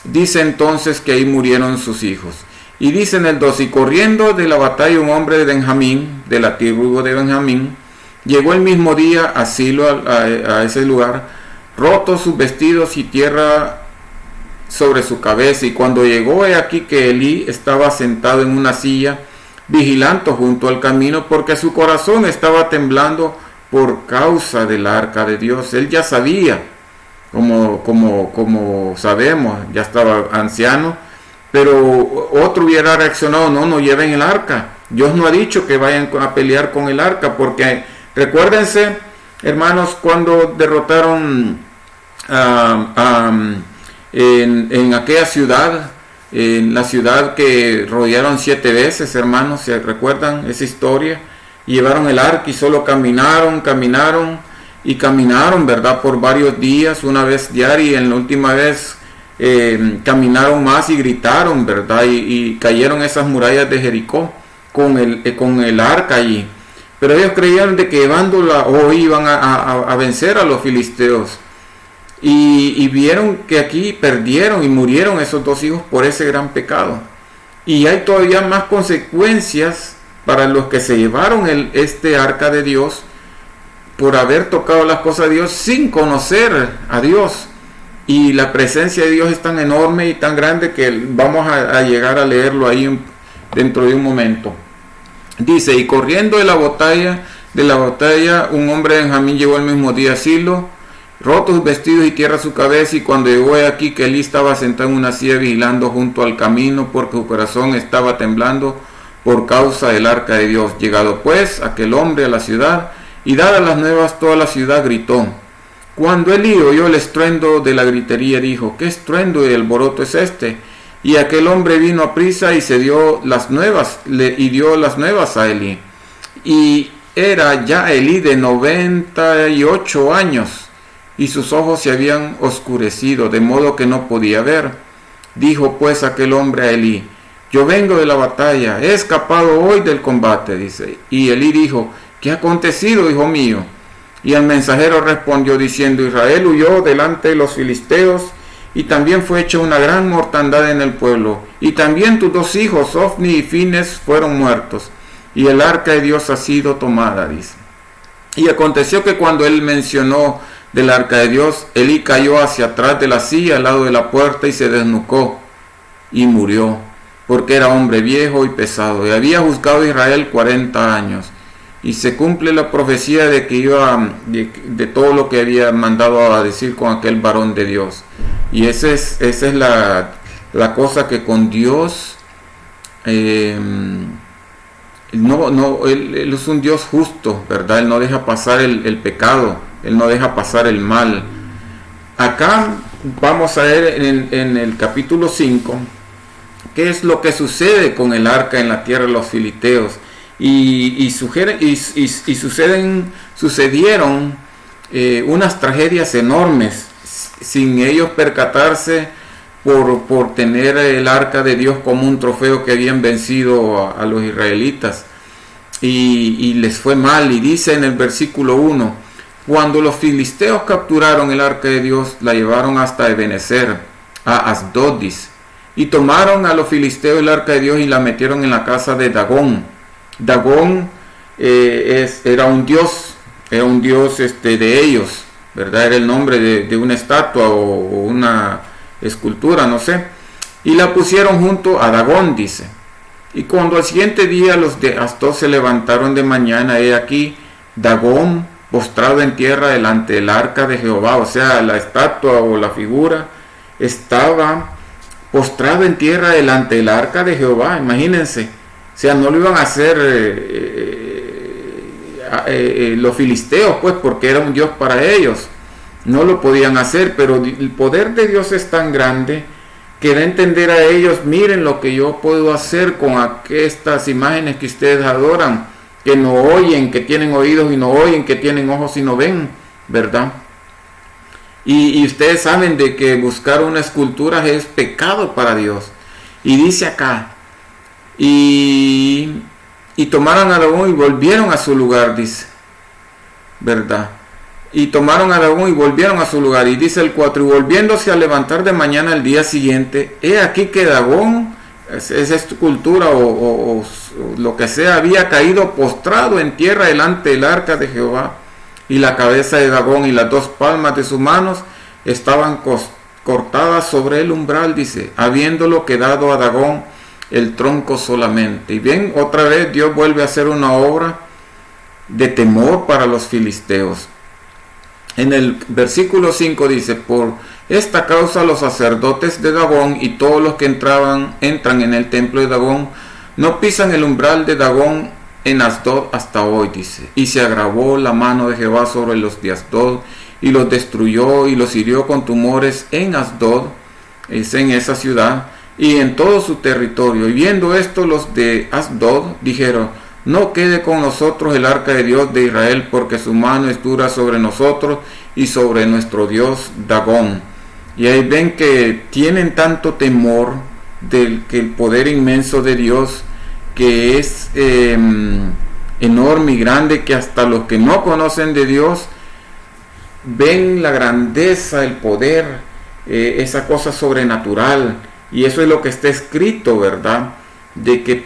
Dice entonces que ahí murieron sus hijos. Y dice en el 2: y corriendo de la batalla un hombre de Benjamín, de la tribu de Benjamín, llegó el mismo día a Silo, a ese lugar, rotos sus vestidos y tierra sobre su cabeza. Y cuando llegó, he aquí que Elí estaba sentado en una silla, vigilando junto al camino, porque su corazón estaba temblando por causa del arca de Dios. Él ya sabía, como sabemos, ya estaba anciano, pero otro hubiera reaccionado: no lleven el arca. Dios no ha dicho que vayan a pelear con el arca, porque recuérdense, hermanos, cuando derrotaron en aquella ciudad, en la ciudad que rodearon 7 veces, hermanos, ¿se recuerdan esa historia? Llevaron el arca y solo caminaron, ¿verdad? Por varios días, una vez diaria, y en la última vez caminaron más y gritaron, ¿verdad? Y cayeron esas murallas de Jericó con el arca allí. Pero ellos creían de que llevándola hoy iban a vencer a los filisteos. Y vieron que aquí perdieron y murieron esos 2 hijos por ese gran pecado. Y hay todavía más consecuencias para los que se llevaron este arca de Dios, por haber tocado las cosas de Dios sin conocer a Dios. Y la presencia de Dios es tan enorme y tan grande que vamos a llegar a leerlo ahí dentro de un momento. Dice: y corriendo de la batalla, un hombre de Benjamín llegó el mismo día a Silo, rotos sus vestidos y tierra su cabeza. Y cuando llegó aquí que Elí estaba sentado en una silla vigilando junto al camino, porque su corazón estaba temblando por causa del arca de Dios. Llegado pues aquel hombre a la ciudad, y dadas las nuevas, toda la ciudad gritó. Cuando Elí oyó el estruendo de la gritería, dijo: ¿qué estruendo y alboroto es este? Y aquel hombre vino a prisa y se dio las nuevas, y dio las nuevas a Elí. Y era ya Elí de 98 años, y sus ojos se habían oscurecido, de modo que no podía ver. Dijo pues aquel hombre a Elí: yo vengo de la batalla, he escapado hoy del combate, dice. Y Elí dijo: ¿qué ha acontecido, hijo mío? Y el mensajero respondió diciendo: Israel huyó delante de los filisteos, y también fue hecha una gran mortandad en el pueblo, y también tus 2 hijos, Ofni y Fines, fueron muertos, y el arca de Dios ha sido tomada, dice. Y aconteció que cuando él mencionó del arca de Dios, Elí cayó hacia atrás de la silla al lado de la puerta y se desnucó y murió, porque era hombre viejo y pesado, y había juzgado a Israel 40 años. Y se cumple la profecía de que iba de todo lo que había mandado a decir con aquel varón de Dios. Y esa es la cosa, que con Dios él es un Dios justo, ¿verdad? Él no deja pasar el pecado, Él no deja pasar el mal. Acá vamos a ver en el capítulo 5 qué es lo que sucede con el arca en la tierra de los filisteos. Y sucedieron unas tragedias enormes sin ellos percatarse, por tener el arca de Dios como un trofeo que habían vencido a los israelitas, y les fue mal. Y dice en el versículo 1: cuando los filisteos capturaron el arca de Dios, la llevaron hasta Ebenezer, a Asdod, y tomaron a los filisteos el arca de Dios y la metieron en la casa de Dagón. Dagón era un dios de ellos, ¿verdad? Era el nombre de una estatua o una escultura, no sé. Y la pusieron junto a Dagón, dice. Y cuando al siguiente día los de Asdod se levantaron de mañana, he aquí Dagón postrado en tierra delante del arca de Jehová. O sea, la estatua o la figura estaba postrado en tierra delante del arca de Jehová. Imagínense. O sea, no lo iban a hacer los filisteos, pues, porque era un Dios para ellos. No lo podían hacer, pero el poder de Dios es tan grande que da a entender a ellos: miren lo que yo puedo hacer con estas imágenes que ustedes adoran, que no oyen, que tienen oídos y no oyen, que tienen ojos y no ven, ¿verdad? Y ustedes saben de que buscar una escultura es pecado para Dios. Y dice acá: y tomaron a Dagón y volvieron a su lugar, dice, ¿verdad? Y tomaron a Dagón y volvieron a su lugar. Y dice el 4: y volviéndose a levantar de mañana el día siguiente, he aquí que Dagón, esa escultura o lo que sea, había caído postrado en tierra delante del arca de Jehová, y la cabeza de Dagón y las 2 palmas de sus manos estaban cortadas sobre el umbral, dice, habiéndolo quedado a Dagón el tronco solamente. Y bien, otra vez Dios vuelve a hacer una obra de temor para los filisteos. En el versículo 5 dice: por esta causa los sacerdotes de Dagón y todos los que entran en el templo de Dagón no pisan el umbral de Dagón en Asdod hasta hoy, dice. Y se agravó la mano de Jehová sobre los de Asdod, y los destruyó y los hirió con tumores en Asdod, es en esa ciudad, y en todo su territorio. Y viendo esto, los de Asdod dijeron: no quede con nosotros el arca de Dios de Israel, porque su mano es dura sobre nosotros y sobre nuestro Dios Dagón. Y ahí ven que tienen tanto temor del que el poder inmenso de Dios, que es enorme y grande, que hasta los que no conocen de Dios ven la grandeza, el poder, esa cosa sobrenatural. Y eso es lo que está escrito, ¿verdad? De que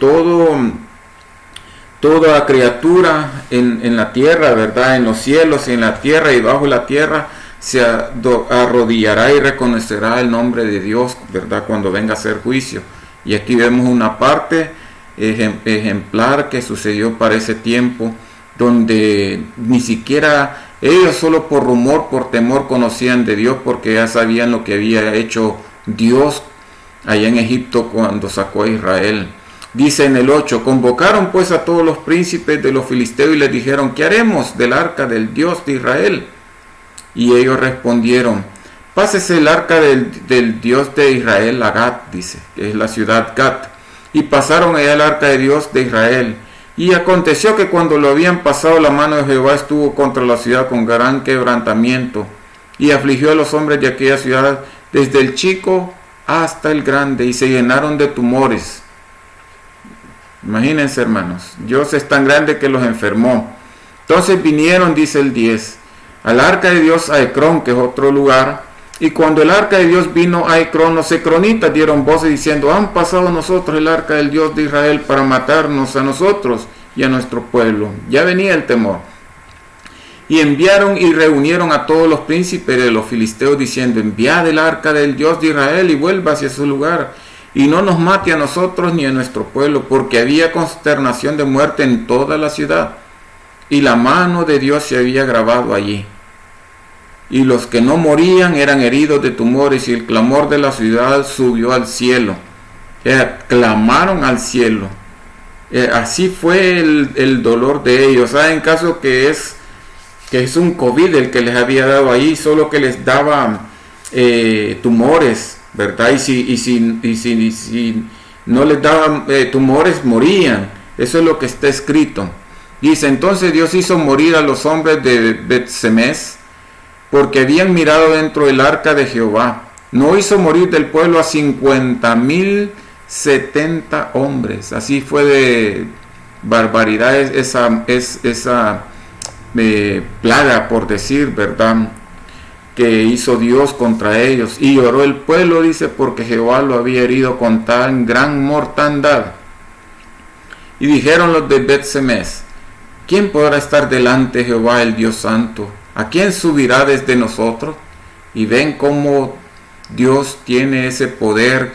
toda criatura en la tierra, ¿verdad? En los cielos, en la tierra y bajo la tierra, se arrodillará y reconocerá el nombre de Dios, ¿verdad? Cuando venga a hacer juicio. Y aquí vemos una parte ejemplar que sucedió para ese tiempo, donde ni siquiera ellos, solo por rumor, por temor, conocían de Dios, porque ya sabían lo que había hecho Dios allá en Egipto cuando sacó a Israel. Dice en el 8: convocaron pues a todos los príncipes de los filisteos y les dijeron: ¿qué haremos del arca del Dios de Israel? Y ellos respondieron: pásese el arca del Dios de Israel a Gat, dice, que es la ciudad Gat. Y pasaron allá el arca de Dios de Israel. Y aconteció que cuando lo habían pasado, la mano de Jehová estuvo contra la ciudad con gran quebrantamiento, y afligió a los hombres de aquella ciudad, desde el chico hasta el grande, y se llenaron de tumores. Imagínense, hermanos, Dios es tan grande que los enfermó. Entonces vinieron, dice el 10, al arca de Dios a Ecrón, que es otro lugar, y cuando el arca de Dios vino a Ecrón, los ecronitas dieron voces diciendo: han pasado nosotros el arca del Dios de Israel para matarnos a nosotros y a nuestro pueblo. Ya venía el temor. Y enviaron y reunieron a todos los príncipes de los filisteos diciendo: enviad el arca del Dios de Israel y vuelva hacia su lugar, y no nos mate a nosotros ni a nuestro pueblo, porque había consternación de muerte en toda la ciudad, y la mano de Dios se había grabado allí. Y los que no morían eran heridos de tumores, y el clamor de la ciudad subió al cielo. Clamaron al cielo. Así fue el dolor de ellos. ¿Saben? En caso que es un COVID el que les había dado ahí, solo que les daba tumores, ¿verdad? Y si no les daban tumores, morían. Eso es lo que está escrito. Dice: entonces Dios hizo morir a los hombres de Bet-Semes, porque habían mirado dentro del arca de Jehová. No hizo morir del pueblo a 50,070 hombres. Así fue de barbaridad esa plaga, por decir, ¿verdad?, que hizo Dios contra ellos. Y lloró el pueblo, dice, porque Jehová lo había herido con tan gran mortandad. Y dijeron los de Bet-Semes: ¿quién podrá estar delante de Jehová el Dios Santo? ¿A quién subirá desde nosotros? Y ven cómo Dios tiene ese poder,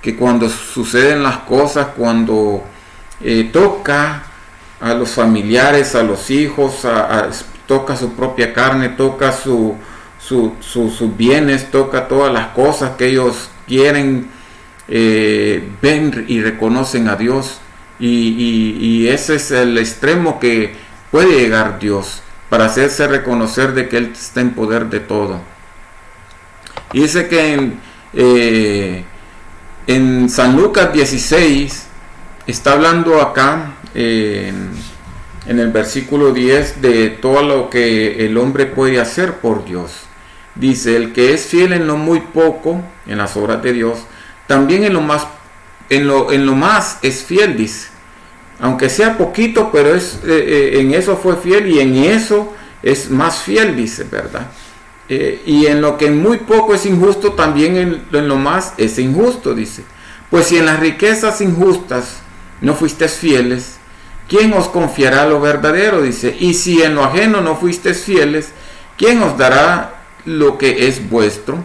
que cuando suceden las cosas, cuando toca a los familiares, a los hijos, toca su propia carne, toca sus bienes, toca todas las cosas que ellos quieren, ven y reconocen a Dios. Y ese es el extremo que puede llegar Dios, para hacerse reconocer de que Él está en poder de todo. Y dice que en San Lucas 16 está hablando acá en el versículo 10 de todo lo que el hombre puede hacer por Dios. Dice: el que es fiel en lo muy poco, en las obras de Dios, también en lo más es fiel, dice. Aunque sea poquito, pero en eso fue fiel, y en eso es más fiel, dice, ¿verdad? Y en lo que muy poco es injusto, también en lo más es injusto, dice. Pues si en las riquezas injustas no fuisteis fieles, ¿quién os confiará lo verdadero? Dice. Y si en lo ajeno no fuisteis fieles, ¿quién os dará lo que es vuestro?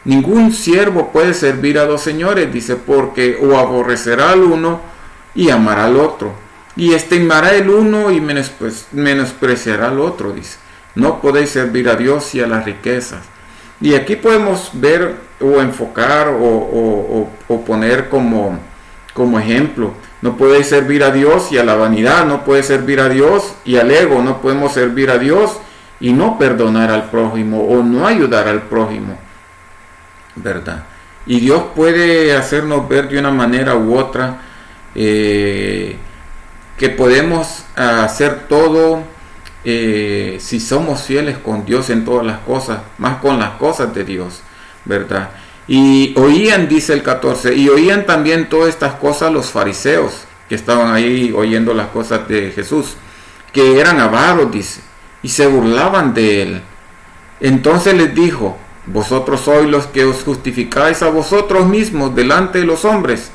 Ningún siervo puede servir a dos señores, dice, porque o aborrecerá al uno y amará al otro, y estimará el uno y menospreciará al otro, dice. No podéis servir a Dios y a las riquezas. Y aquí podemos ver o enfocar o poner como ejemplo: no podéis servir a Dios y a la vanidad, no puedes servir a Dios y al ego, no podemos servir a Dios y no perdonar al prójimo o no ayudar al prójimo, ¿verdad? Y Dios puede hacernos ver de una manera u otra que podemos hacer todo si somos fieles con Dios en todas las cosas, más con las cosas de Dios, ¿verdad? Y oían, dice el 14, y oían también todas estas cosas los fariseos que estaban ahí oyendo las cosas de Jesús, que eran avaros, dice, y se burlaban de él. Entonces les dijo: vosotros sois los que os justificáis a vosotros mismos delante de los hombres,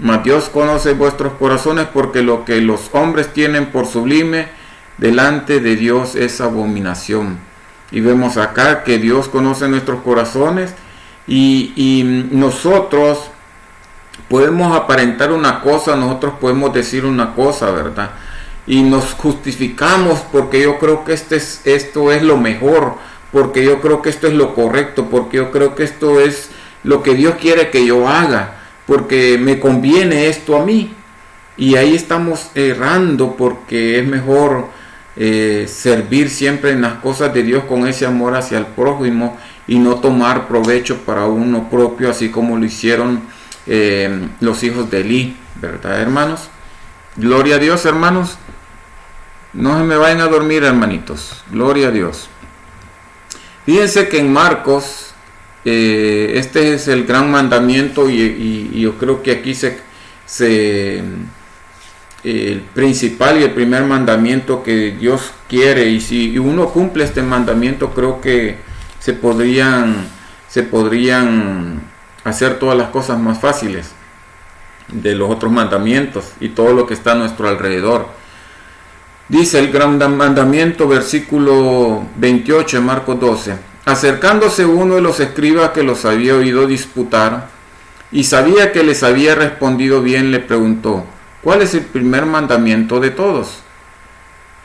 mas Dios conoce vuestros corazones, porque lo que los hombres tienen por sublime delante de Dios es abominación. Y vemos acá que Dios conoce nuestros corazones, y nosotros podemos aparentar una cosa, nosotros podemos decir una cosa, ¿verdad? Y nos justificamos porque yo creo que esto es lo mejor, porque yo creo que esto es lo correcto, porque yo creo que esto es lo que Dios quiere que yo haga, porque me conviene esto a mí. Y ahí estamos errando, porque es mejor servir siempre en las cosas de Dios con ese amor hacia el prójimo y no tomar provecho para uno propio, así como lo hicieron los hijos de Elí, ¿verdad, hermanos? Gloria a Dios, hermanos. No se me vayan a dormir, hermanitos. Gloria a Dios. Fíjense que en Marcos, este es el gran mandamiento y yo creo que aquí el principal y el primer mandamiento que Dios quiere, y si uno cumple este mandamiento, creo que se podrían hacer todas las cosas más fáciles de los otros mandamientos y todo lo que está a nuestro alrededor. Dice el gran mandamiento, versículo 28 de Marcos 12: acercándose uno de los escribas que los había oído disputar y sabía que les había respondido bien, le preguntó: ¿cuál es el primer mandamiento de todos?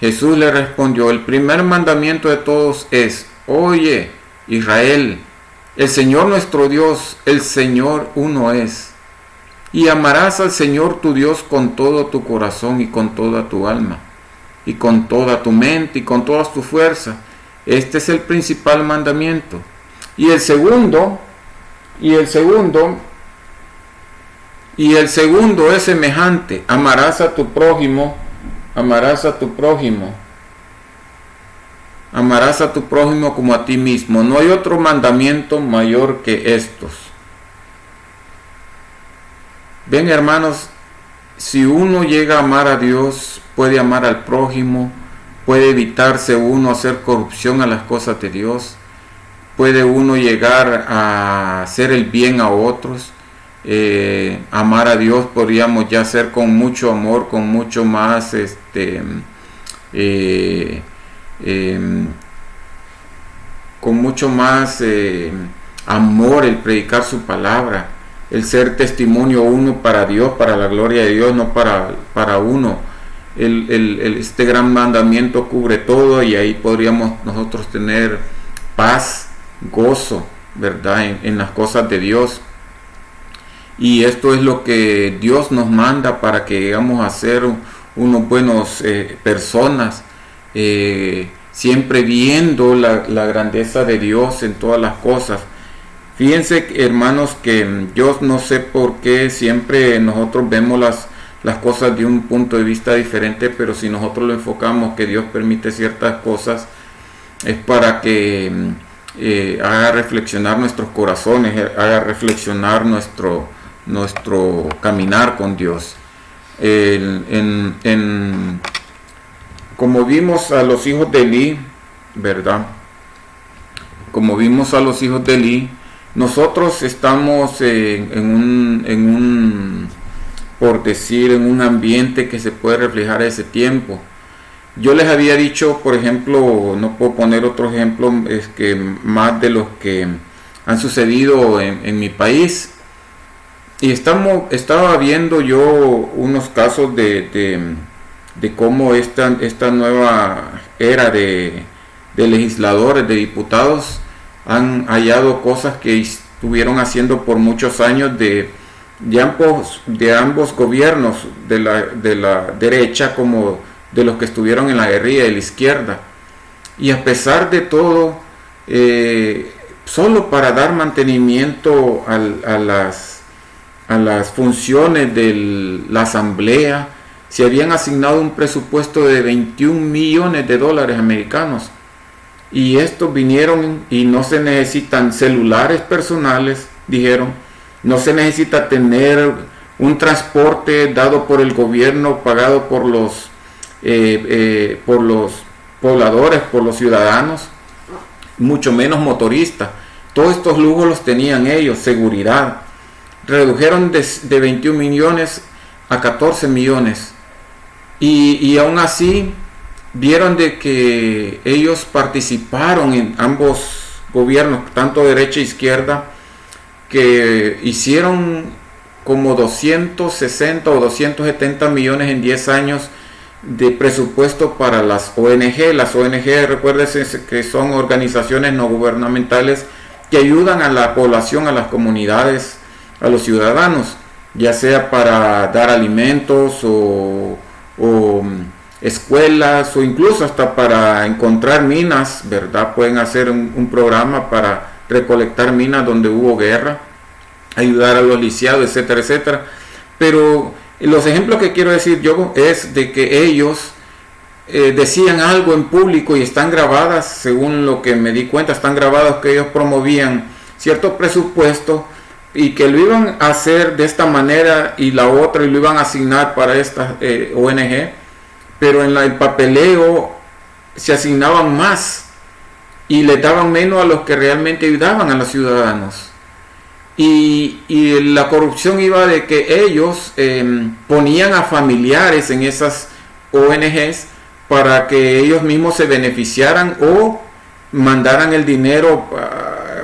Jesús le respondió: el primer mandamiento de todos es: oye, Israel, el Señor nuestro Dios, el Señor uno es. Y amarás al Señor tu Dios con todo tu corazón y con toda tu alma, y con toda tu mente y con todas tu fuerza. Este es el principal mandamiento. Y el segundo es semejante: amarás a tu prójimo como a ti mismo. No hay otro mandamiento mayor que estos. Ven, hermanos, si uno llega a amar a Dios, puede amar al prójimo, puede evitarse uno hacer corrupción a las cosas de Dios, puede uno llegar a hacer el bien a otros. Amar a Dios podríamos ya hacer con mucho amor, con mucho más amor, el predicar su palabra, el ser testimonio uno para Dios, para la gloria de Dios, no para uno. Este gran mandamiento cubre todo, y ahí podríamos nosotros tener paz, gozo, ¿verdad? En las cosas de Dios. Y esto es lo que Dios nos manda para que llegamos a ser unos buenos personas, siempre viendo la grandeza de Dios en todas las cosas. Fíjense, hermanos, que yo no sé por qué siempre nosotros vemos las cosas de un punto de vista diferente, pero si nosotros lo enfocamos que Dios permite ciertas cosas, es para que haga reflexionar nuestros corazones, haga reflexionar nuestro caminar con Dios. Como vimos a los hijos de Elí, ¿verdad? Como vimos a los hijos de Elí, nosotros estamos en un ambiente que se puede reflejar ese tiempo. Yo les había dicho, por ejemplo, no puedo poner otro ejemplo, es que más de los que han sucedido en mi país. Y estaba viendo yo unos casos de cómo esta nueva era de legisladores, de diputados, han hallado cosas que estuvieron haciendo por muchos años de ambos gobiernos, de la derecha como de los que estuvieron en la guerrilla de la izquierda. Y a pesar de todo, solo para dar mantenimiento a las funciones de la asamblea, se habían asignado un presupuesto de 21 millones de dólares americanos. Y estos vinieron, y no se necesitan celulares personales, dijeron, no se necesita tener un transporte dado por el gobierno, pagado por los pobladores, por los ciudadanos, mucho menos motoristas. Todos estos lujos los tenían ellos, seguridad. Redujeron de 21 millones a 14 millones. Y aún así vieron de que ellos participaron en ambos gobiernos, tanto derecha e izquierda, que hicieron como 260 o 270 millones en 10 años de presupuesto para las ONG. Las ONG, recuérdense que son organizaciones no gubernamentales que ayudan a la población, a las comunidades, a los ciudadanos, ya sea para dar alimentos o escuelas, o incluso hasta para encontrar minas, ¿verdad? Pueden hacer un programa para recolectar minas donde hubo guerra, ayudar a los lisiados, etcétera, etcétera. Pero los ejemplos que quiero decir yo es de que ellos decían algo en público y están grabadas, según lo que me di cuenta, están grabados que ellos promovían ciertos presupuestos y que lo iban a hacer de esta manera y la otra y lo iban a asignar para estas ONG, pero en el papeleo se asignaban más y le daban menos a los que realmente ayudaban a los ciudadanos. Y la corrupción iba de que ellos ponían a familiares en esas ONGs para que ellos mismos se beneficiaran o mandaran el dinero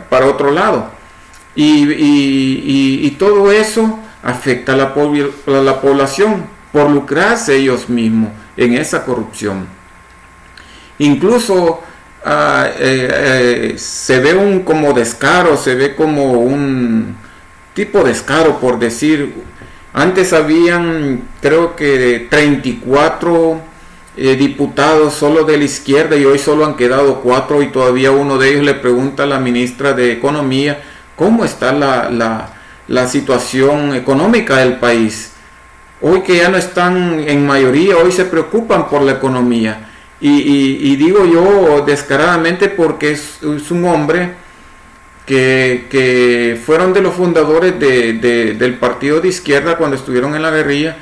para otro lado. Y todo eso afecta a la población por lucrarse ellos mismos en esa corrupción. Incluso se ve como descaro, se ve como un tipo de descaro, por decir. Antes habían, creo que 34 diputados solo de la izquierda y hoy solo han quedado 4 y todavía uno de ellos le pregunta a la ministra de Economía cómo está la situación económica del país. Hoy que ya no están en mayoría, hoy se preocupan por la economía. Y digo yo descaradamente porque es un hombre que fueron de los fundadores del partido de izquierda cuando estuvieron en la guerrilla,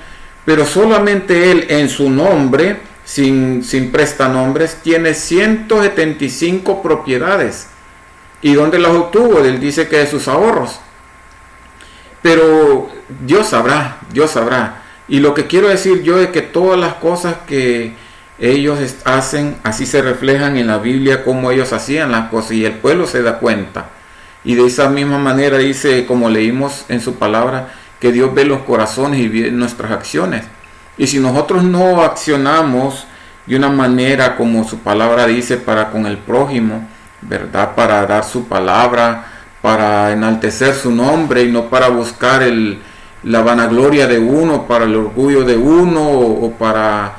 pero solamente él en su nombre, sin prestanombres, tiene 175 propiedades. ¿Y dónde las obtuvo? Él dice que de sus ahorros. Pero Dios sabrá, Dios sabrá. Y lo que quiero decir yo es que todas las cosas que ellos hacen, así se reflejan en la Biblia, como ellos hacían las cosas, y el pueblo se da cuenta. Y de esa misma manera dice, como leímos en su palabra, que Dios ve los corazones y ve nuestras acciones. Y si nosotros no accionamos de una manera como su palabra dice para con el prójimo, ¿verdad? Para dar su palabra, para enaltecer su nombre y no para buscar la vanagloria de uno, para el orgullo de uno o para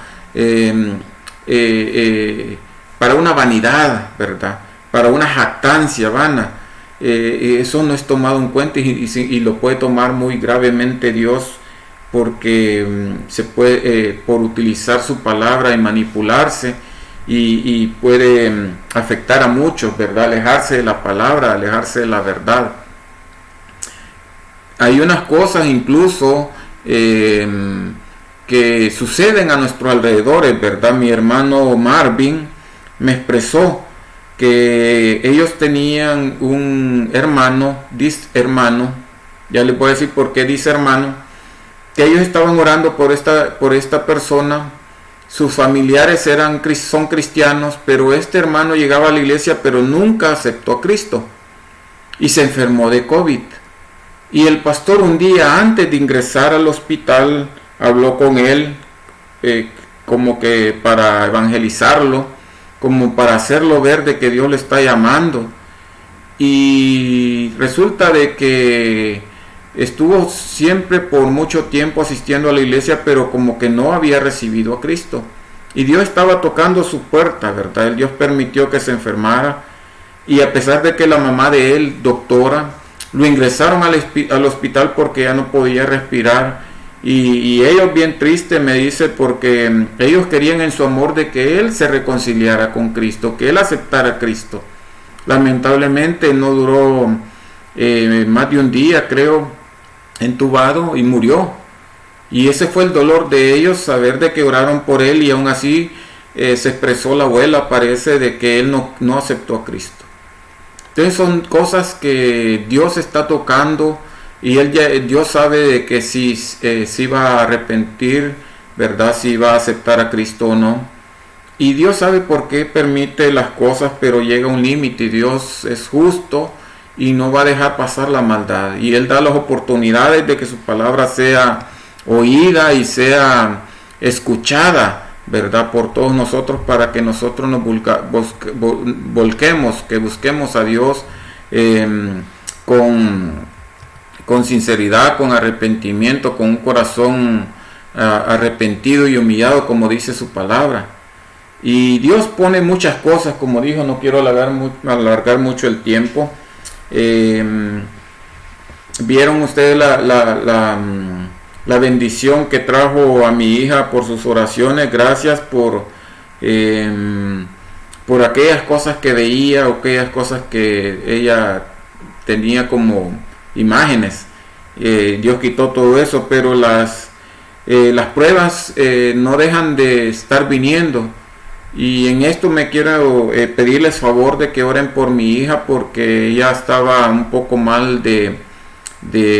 una vanidad, ¿verdad? Para una jactancia vana. Eso no es tomado en cuenta y lo puede tomar muy gravemente Dios, porque se puede por utilizar su palabra y manipularse y puede afectar a muchos, ¿verdad? Alejarse de la palabra, alejarse de la verdad. Hay unas cosas incluso que suceden a nuestros alrededores, ¿verdad? Mi hermano Marvin me expresó que ellos tenían un hermano, ya les voy a decir por qué dice hermano, que ellos estaban orando por esta persona. Sus familiares son cristianos, pero este hermano llegaba a la iglesia pero nunca aceptó a Cristo y se enfermó de COVID. Y el pastor un día antes de ingresar al hospital habló con él como que para evangelizarlo, como para hacerlo ver de que Dios le está llamando. Y resulta de que estuvo siempre por mucho tiempo asistiendo a la iglesia, pero como que no había recibido a Cristo. Y Dios estaba tocando su puerta, ¿verdad? Dios permitió que se enfermara. Y a pesar de que la mamá de él, doctora, lo ingresaron al hospital porque ya no podía respirar. Y ellos bien tristes me dice porque ellos querían en su amor de que él se reconciliara con Cristo, que él aceptara a Cristo. Lamentablemente no duró más de un día, creo, entubado y murió. Y ese fue el dolor de ellos, saber de que oraron por él y aún así se expresó la abuela, parece, de que él no aceptó a Cristo. Entonces son cosas que Dios está tocando y Dios sabe de que si va a arrepentir, ¿verdad? Si va a aceptar a Cristo o no. Y Dios sabe por qué permite las cosas, pero llega un límite y Dios es justo y no va a dejar pasar la maldad. Y Él da las oportunidades de que su palabra sea oída y sea escuchada, ¿verdad? Por todos nosotros, para que nosotros nos volquemos, que busquemos a Dios con sinceridad, con arrepentimiento, con un corazón arrepentido y humillado, como dice su palabra. Y Dios pone muchas cosas, como dijo, no quiero alargar mucho el tiempo, Vieron ustedes la bendición que trajo a mi hija por sus oraciones. Gracias por aquellas cosas que veía o aquellas cosas que ella tenía como imágenes. Dios quitó todo eso, pero las pruebas no dejan de estar viniendo. Y en esto me quiero pedirles favor de que oren por mi hija, porque ella estaba un poco mal de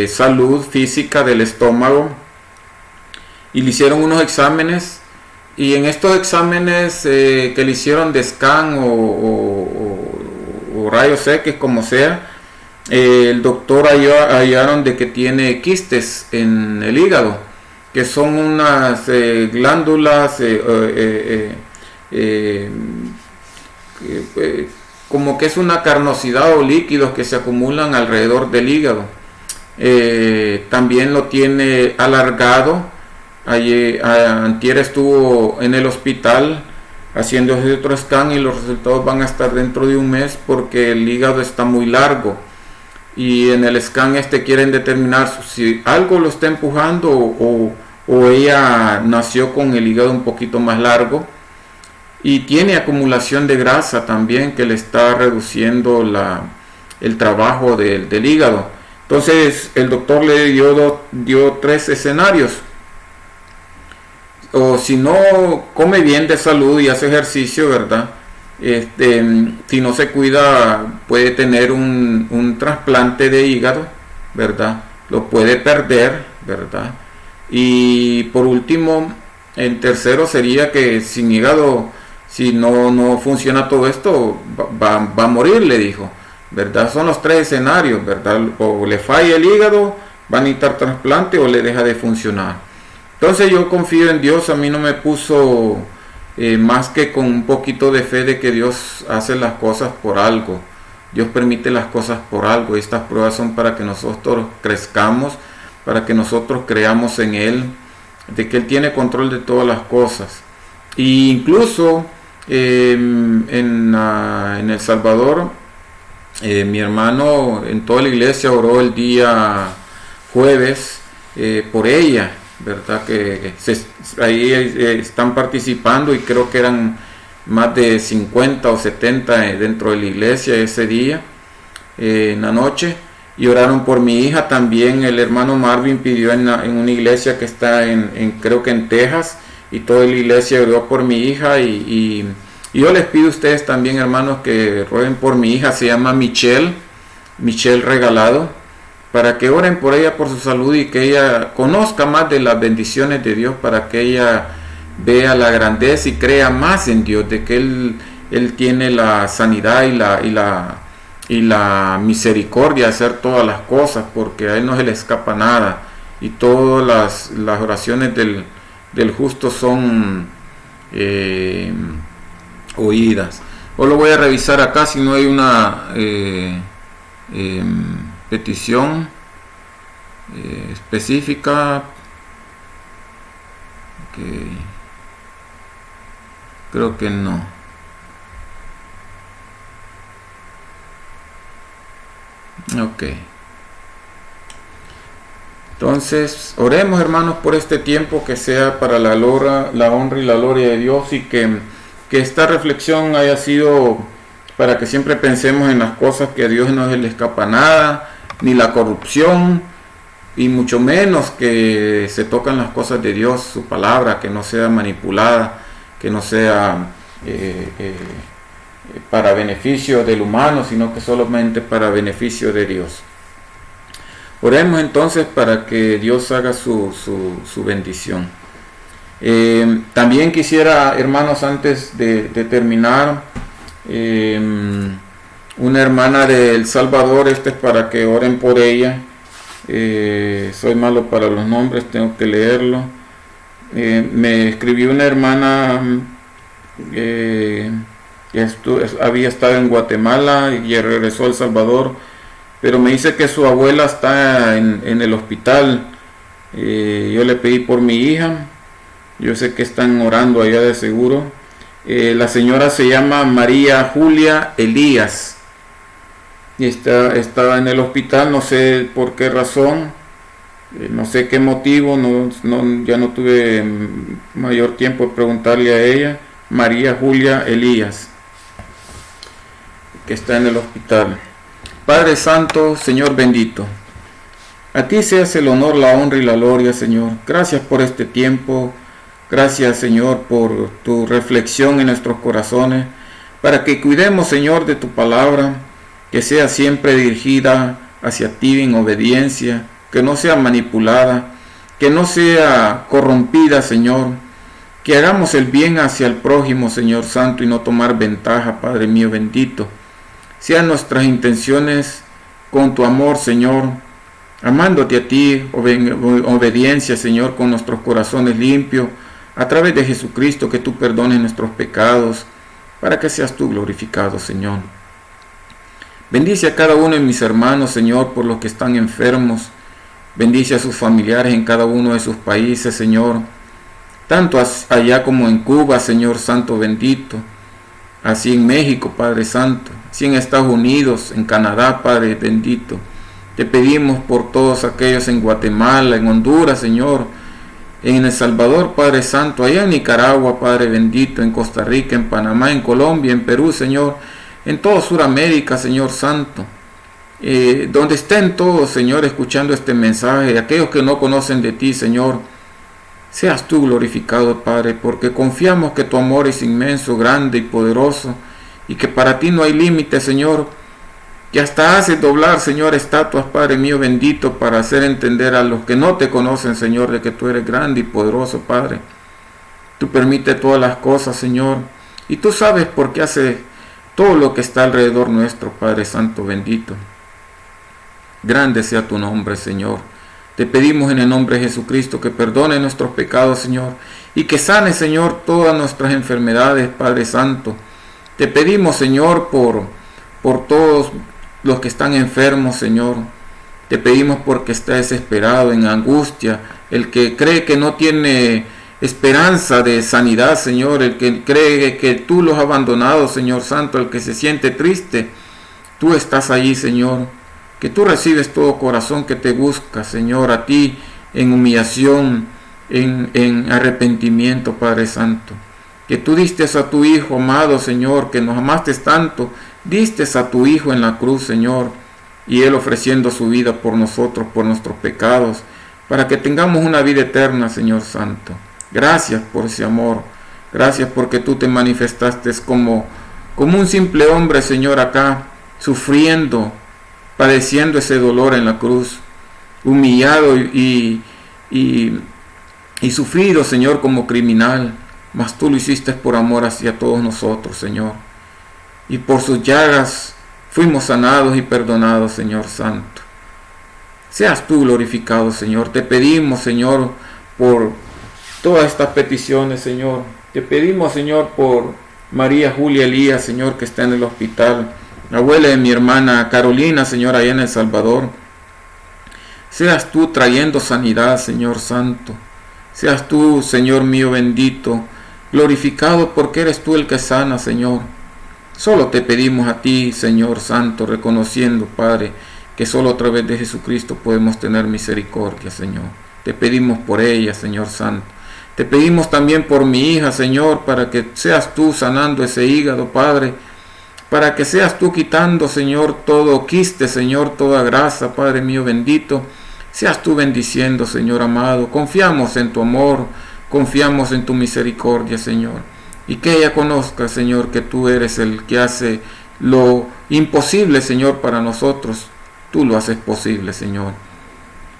salud física del estómago, y le hicieron unos exámenes, y en estos exámenes que le hicieron de scan o rayos X, como sea, el doctor hallaron de que tiene quistes en el hígado, que son unas glándulas como que es una carnosidad o líquidos que se acumulan alrededor del hígado. También lo tiene alargado. Antier estuvo en el hospital haciendo otro scan, y los resultados van a estar dentro de un mes, porque el hígado está muy largo, y en el scan quieren determinar si algo lo está empujando o ella nació con el hígado un poquito más largo, y tiene acumulación de grasa también que le está reduciendo el trabajo del hígado. Entonces el doctor le dio 3 escenarios. O si no come bien de salud y hace ejercicio, ¿verdad? Si no se cuida, puede tener un trasplante de hígado, ¿verdad? Lo puede perder, ¿verdad? Y por último, en tercero sería que sin hígado, si no funciona todo esto, va a morir, le dijo, ¿verdad? Son los 3 escenarios, ¿verdad? O le falla el hígado, va a necesitar trasplante, o le deja de funcionar. Entonces yo confío en Dios. A mí no me puso más que con un poquito de fe de que Dios hace las cosas por algo. Dios permite las cosas por algo. Estas pruebas son para que nosotros crezcamos, para que nosotros creamos en Él, de que Él tiene control de todas las cosas. Y incluso en El Salvador, mi hermano en toda la iglesia oró el día jueves por ella, ¿verdad? Que ahí están participando, y creo que eran más de 50 o 70 dentro de la iglesia ese día, en la noche, y oraron por mi hija. También el hermano Marvin pidió en una iglesia que está creo que en Texas, y toda la iglesia oró por mi hija, y yo les pido a ustedes también, hermanos, que rueguen por mi hija. Se llama Michelle Regalado, para que oren por ella, por su salud, y que ella conozca más de las bendiciones de Dios, para que ella vea la grandeza y crea más en Dios, de que Él tiene la sanidad y la misericordia de hacer todas las cosas, porque a Él no se le escapa nada, y todas las oraciones del justo son oídas. Hoy lo voy a revisar acá si no hay una petición específica. Okay. Creo que no. Ok. Entonces, oremos, hermanos, por este tiempo, que sea para la honra y la gloria de Dios, y que esta reflexión haya sido para que siempre pensemos en las cosas, que a Dios no se le escapa nada, ni la corrupción, y mucho menos que se tocan las cosas de Dios, su palabra, que no sea manipulada, que no sea para beneficio del humano, sino que solamente para beneficio de Dios. Oremos entonces para que Dios haga su bendición. También quisiera, hermanos, antes de terminar, una hermana de El Salvador, es para que oren por ella. Soy malo para los nombres, tengo que leerlo. Me escribió una hermana que había estado en Guatemala y regresó a El Salvador, pero me dice que su abuela está en el hospital. Yo le pedí por mi hija. Yo sé que están orando allá de seguro. La señora se llama María Julia Elías. y está en el hospital, no sé por qué razón, no sé qué motivo, ya no tuve mayor tiempo de preguntarle a ella. María Julia Elías, que está en el hospital. Padre Santo, Señor bendito, a ti seas el honor, la honra y la gloria, Señor. Gracias por este tiempo. Gracias, Señor, por tu reflexión en nuestros corazones, para que cuidemos, Señor, de tu palabra, que sea siempre dirigida hacia ti en obediencia, que no sea manipulada, que no sea corrompida, Señor, que hagamos el bien hacia el prójimo, Señor Santo, y no tomar ventaja, Padre mío bendito. Sean nuestras intenciones con tu amor, Señor, amándote a ti, obediencia, Señor, con nuestros corazones limpios, a través de Jesucristo, que tú perdones nuestros pecados, para que seas tú glorificado, Señor. Bendice a cada uno de mis hermanos, Señor, por los que están enfermos. Bendice a sus familiares en cada uno de sus países, Señor, tanto allá como en Cuba, Señor Santo bendito, así en México, Padre Santo, así en Estados Unidos, en Canadá, Padre bendito. Te pedimos por todos aquellos en Guatemala, en Honduras, Señor, en El Salvador, Padre Santo, allá en Nicaragua, Padre bendito, en Costa Rica, en Panamá, en Colombia, en Perú, Señor, en toda Sudamérica, Señor Santo, donde estén todos, Señor, escuchando este mensaje, aquellos que no conocen de ti, Señor, seas tú glorificado, Padre, porque confiamos que tu amor es inmenso, grande y poderoso, y que para ti no hay límite, Señor, que hasta haces doblar, Señor, estatuas, Padre mío bendito, para hacer entender a los que no te conocen, Señor, de que tú eres grande y poderoso, Padre. Tú permites todas las cosas, Señor, y tú sabes por qué haces todo lo que está alrededor nuestro, Padre Santo bendito. Grande sea tu nombre, Señor. Te pedimos en el nombre de Jesucristo que perdone nuestros pecados, Señor, y que sane, Señor, todas nuestras enfermedades, Padre Santo. Te pedimos, Señor, por todos los que están enfermos, Señor. Te pedimos porque está desesperado, en angustia, el que cree que no tiene esperanza de sanidad, Señor, el que cree que tú los has abandonado, Señor Santo, el que se siente triste. Tú estás allí, Señor, que tú recibes todo corazón que te busca, Señor, a ti en humillación, en arrepentimiento, Padre Santo. Que tú diste a tu Hijo amado, Señor, que nos amaste tanto, diste a tu Hijo en la cruz, Señor, y Él ofreciendo su vida por nosotros, por nuestros pecados, para que tengamos una vida eterna, Señor Santo. Gracias por ese amor, gracias porque tú te manifestaste como un simple hombre, Señor, acá, sufriendo, padeciendo ese dolor en la cruz, humillado y sufrido, Señor, como criminal, mas tú lo hiciste por amor hacia todos nosotros, Señor, y por sus llagas fuimos sanados y perdonados, Señor Santo. Seas tú glorificado, Señor. Te pedimos, Señor, por todas estas peticiones, Señor. Te pedimos, Señor, por María Julia Elías, Señor, que está en el hospital, la abuela de mi hermana Carolina, Señor, allá en El Salvador. Seas tú trayendo sanidad, Señor Santo. Seas tú, Señor mío bendito, glorificado porque eres tú el que sana, Señor. Solo te pedimos a ti, Señor Santo, reconociendo, Padre, que solo a través de Jesucristo podemos tener misericordia, Señor. Te pedimos por ella, Señor Santo. Te pedimos también por mi hija, Señor, para que seas tú sanando ese hígado, Padre, para que seas tú quitando, Señor, todo quiste, Señor, toda grasa, Padre mío bendito. Seas tú bendiciendo, Señor amado. Confiamos en tu amor, confiamos en tu misericordia, Señor. Y que ella conozca, Señor, que tú eres el que hace lo imposible, Señor, para nosotros. Tú lo haces posible, Señor.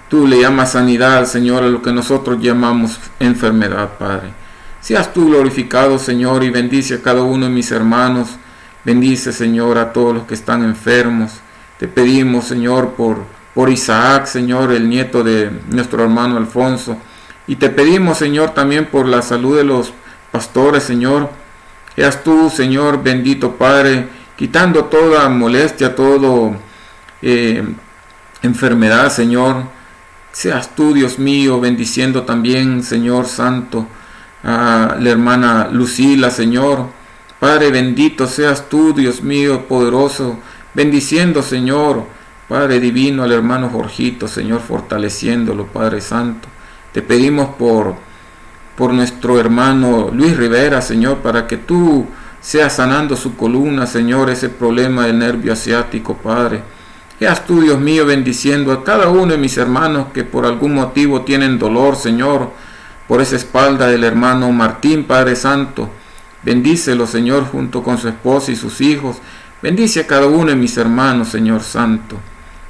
Tú le llamas sanidad, Señor, a lo que nosotros llamamos enfermedad, Padre. Seas tú glorificado, Señor, y bendice a cada uno de mis hermanos. Bendice, Señor, a todos los que están enfermos. Te pedimos, Señor, por Isaac, Señor, el nieto de nuestro hermano Alfonso. Y te pedimos, Señor, también por la salud de los pastores, Señor. Seas tú, Señor, bendito Padre, quitando toda molestia, toda enfermedad, Señor. Seas tú, Dios mío, bendiciendo también, Señor Santo, a la hermana Lucila, Señor. Padre bendito, seas tú, Dios mío, poderoso, bendiciendo, Señor, Padre divino, al hermano Jorgito, Señor, fortaleciéndolo, Padre Santo. Te pedimos por nuestro hermano Luis Rivera, Señor, para que tú seas sanando su columna, Señor, ese problema del nervio asiático, Padre. Seas tú, Dios mío, bendiciendo a cada uno de mis hermanos que por algún motivo tienen dolor, Señor, por esa espalda del hermano Martín, Padre Santo. Bendícelo, Señor, junto con su esposa y sus hijos. Bendice a cada uno de mis hermanos, Señor Santo.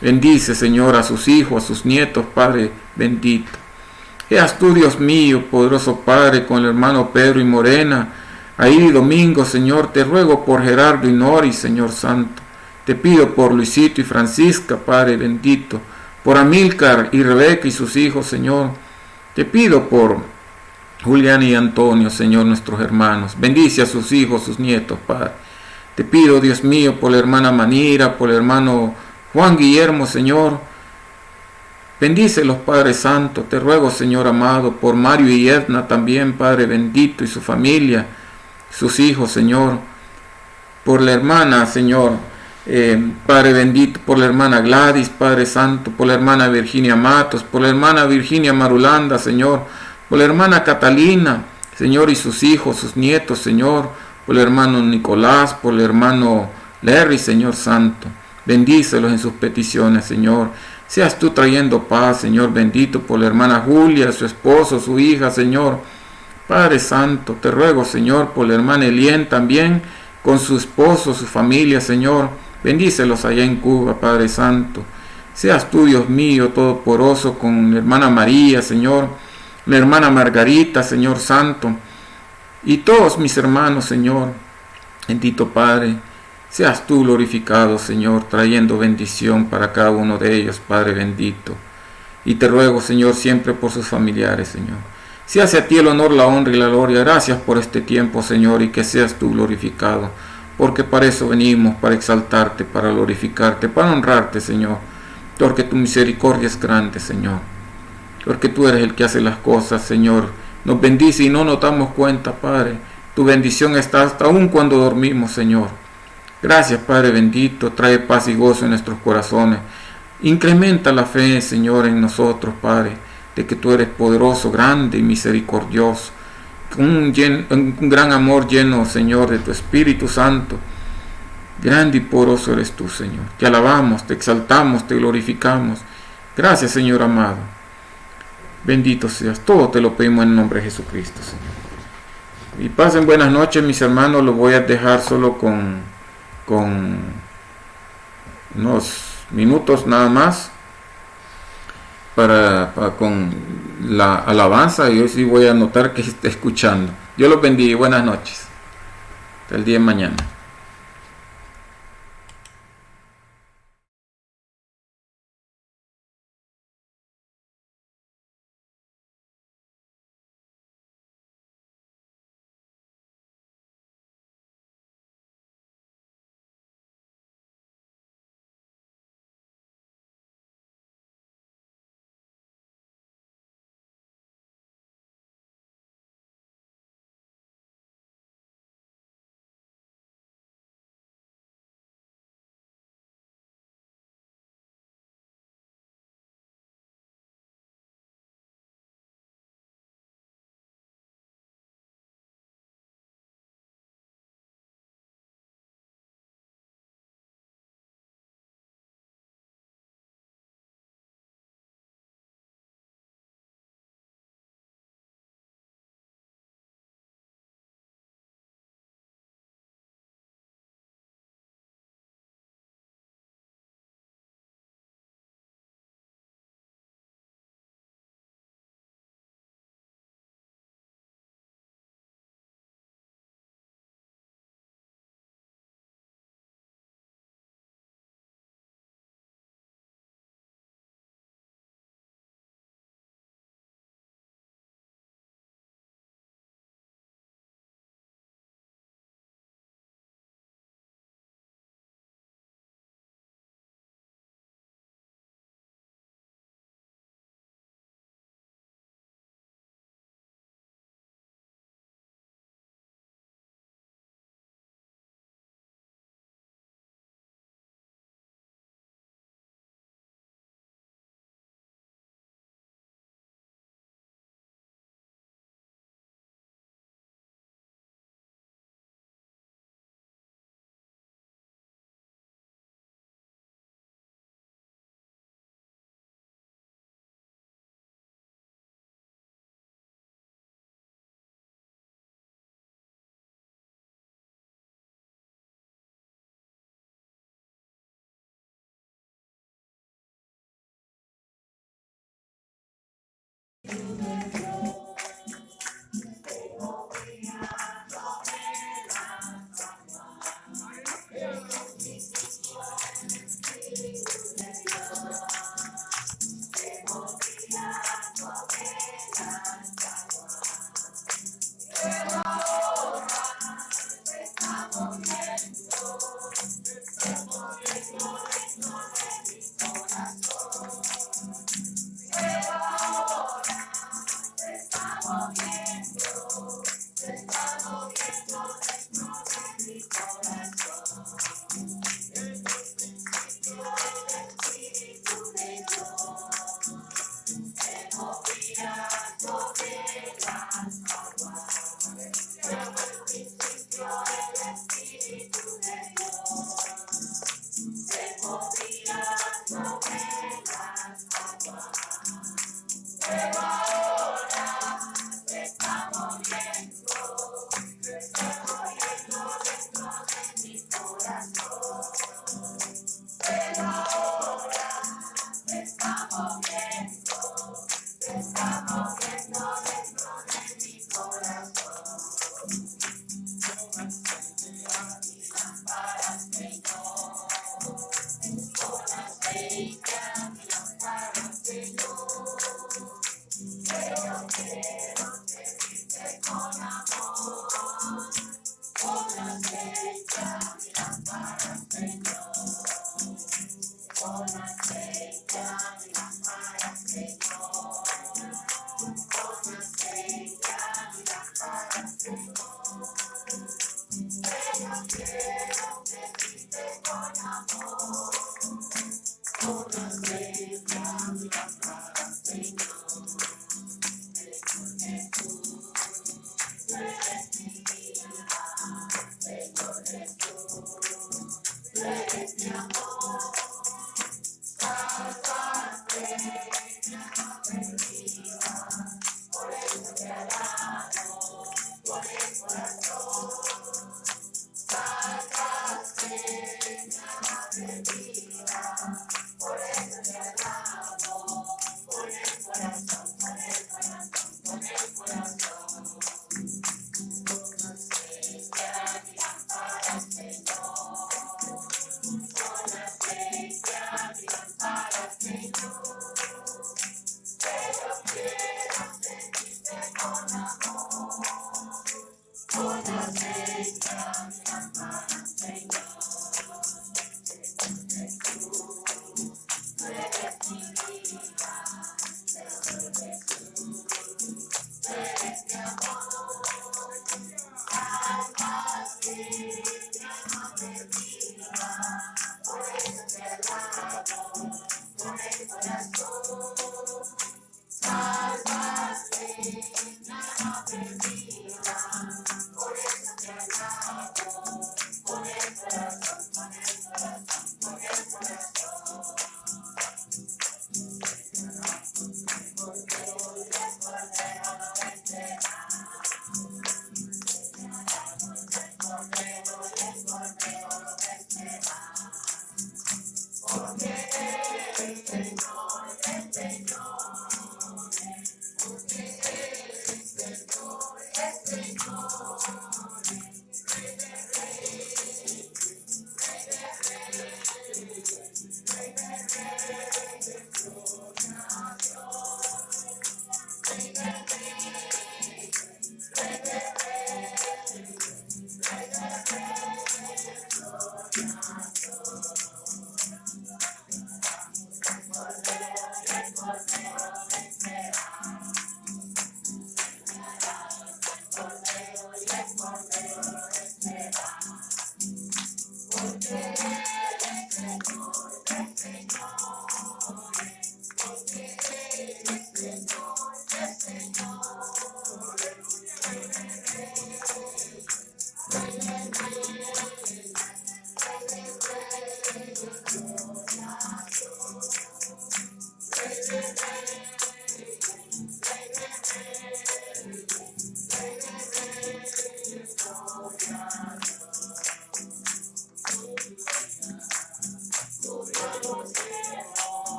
Bendice, Señor, a sus hijos, a sus nietos, Padre bendito. Seas tú, Dios mío, poderoso Padre, con el hermano Pedro y Morena. Ahí domingo, Señor, te ruego por Gerardo y Nori, Señor Santo. Te pido por Luisito y Francisca, Padre bendito. Por Amílcar y Rebeca y sus hijos, Señor. Te pido por Julián y Antonio, Señor, nuestros hermanos. Bendice a sus hijos, sus nietos, Padre. Te pido, Dios mío, por la hermana Manira, por el hermano Juan Guillermo, Señor. Bendícelos, Padre Santo. Te ruego, Señor amado, por Mario y Edna también, Padre bendito, y su familia, sus hijos, Señor. Por la hermana, Señor, Padre bendito, por la hermana Gladys, Padre Santo, por la hermana Virginia Matos, por la hermana Virginia Marulanda, Señor, por la hermana Catalina, Señor, y sus hijos, sus nietos, Señor, por el hermano Nicolás, por el hermano Larry, Señor Santo. Bendícelos en sus peticiones, Señor. Seas tú trayendo paz, Señor bendito, por la hermana Julia, su esposo, su hija, Señor. Padre Santo, te ruego, Señor, por la hermana Elien también, con su esposo, su familia, Señor. Bendícelos allá en Cuba, Padre Santo. Seas tú, Dios mío, todopoderoso, con la hermana María, Señor, la hermana Margarita, Señor Santo, y todos mis hermanos, Señor. Bendito Padre, seas tú glorificado, Señor, trayendo bendición para cada uno de ellos, Padre bendito. Y te ruego, Señor, siempre por sus familiares, Señor. Se hace a ti el honor, la honra y la gloria. Gracias por este tiempo, Señor, y que seas tú glorificado. Porque para eso venimos, para exaltarte, para glorificarte, para honrarte, Señor. Porque tu misericordia es grande, Señor. Porque tú eres el que hace las cosas, Señor. Nos bendice y no nos damos cuenta, Padre. Tu bendición está hasta aún cuando dormimos, Señor. Gracias, Padre bendito. Trae paz y gozo en nuestros corazones. Incrementa la fe, Señor, en nosotros, Padre, de que tú eres poderoso, grande y misericordioso. Un gran amor lleno, Señor, de tu Espíritu Santo. Grande y poderoso eres tú, Señor. Te alabamos, te exaltamos, te glorificamos. Gracias, Señor amado. Bendito seas. Todo te lo pedimos en el nombre de Jesucristo, Señor. Y pasen buenas noches, mis hermanos. Lo voy a dejar solo con unos minutos nada más con la alabanza, y hoy sí voy a notar que está escuchando. Dios los bendiga y buenas noches. Hasta el día de mañana.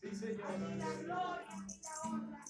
Sí, Señor. A ti la gloria y la honra.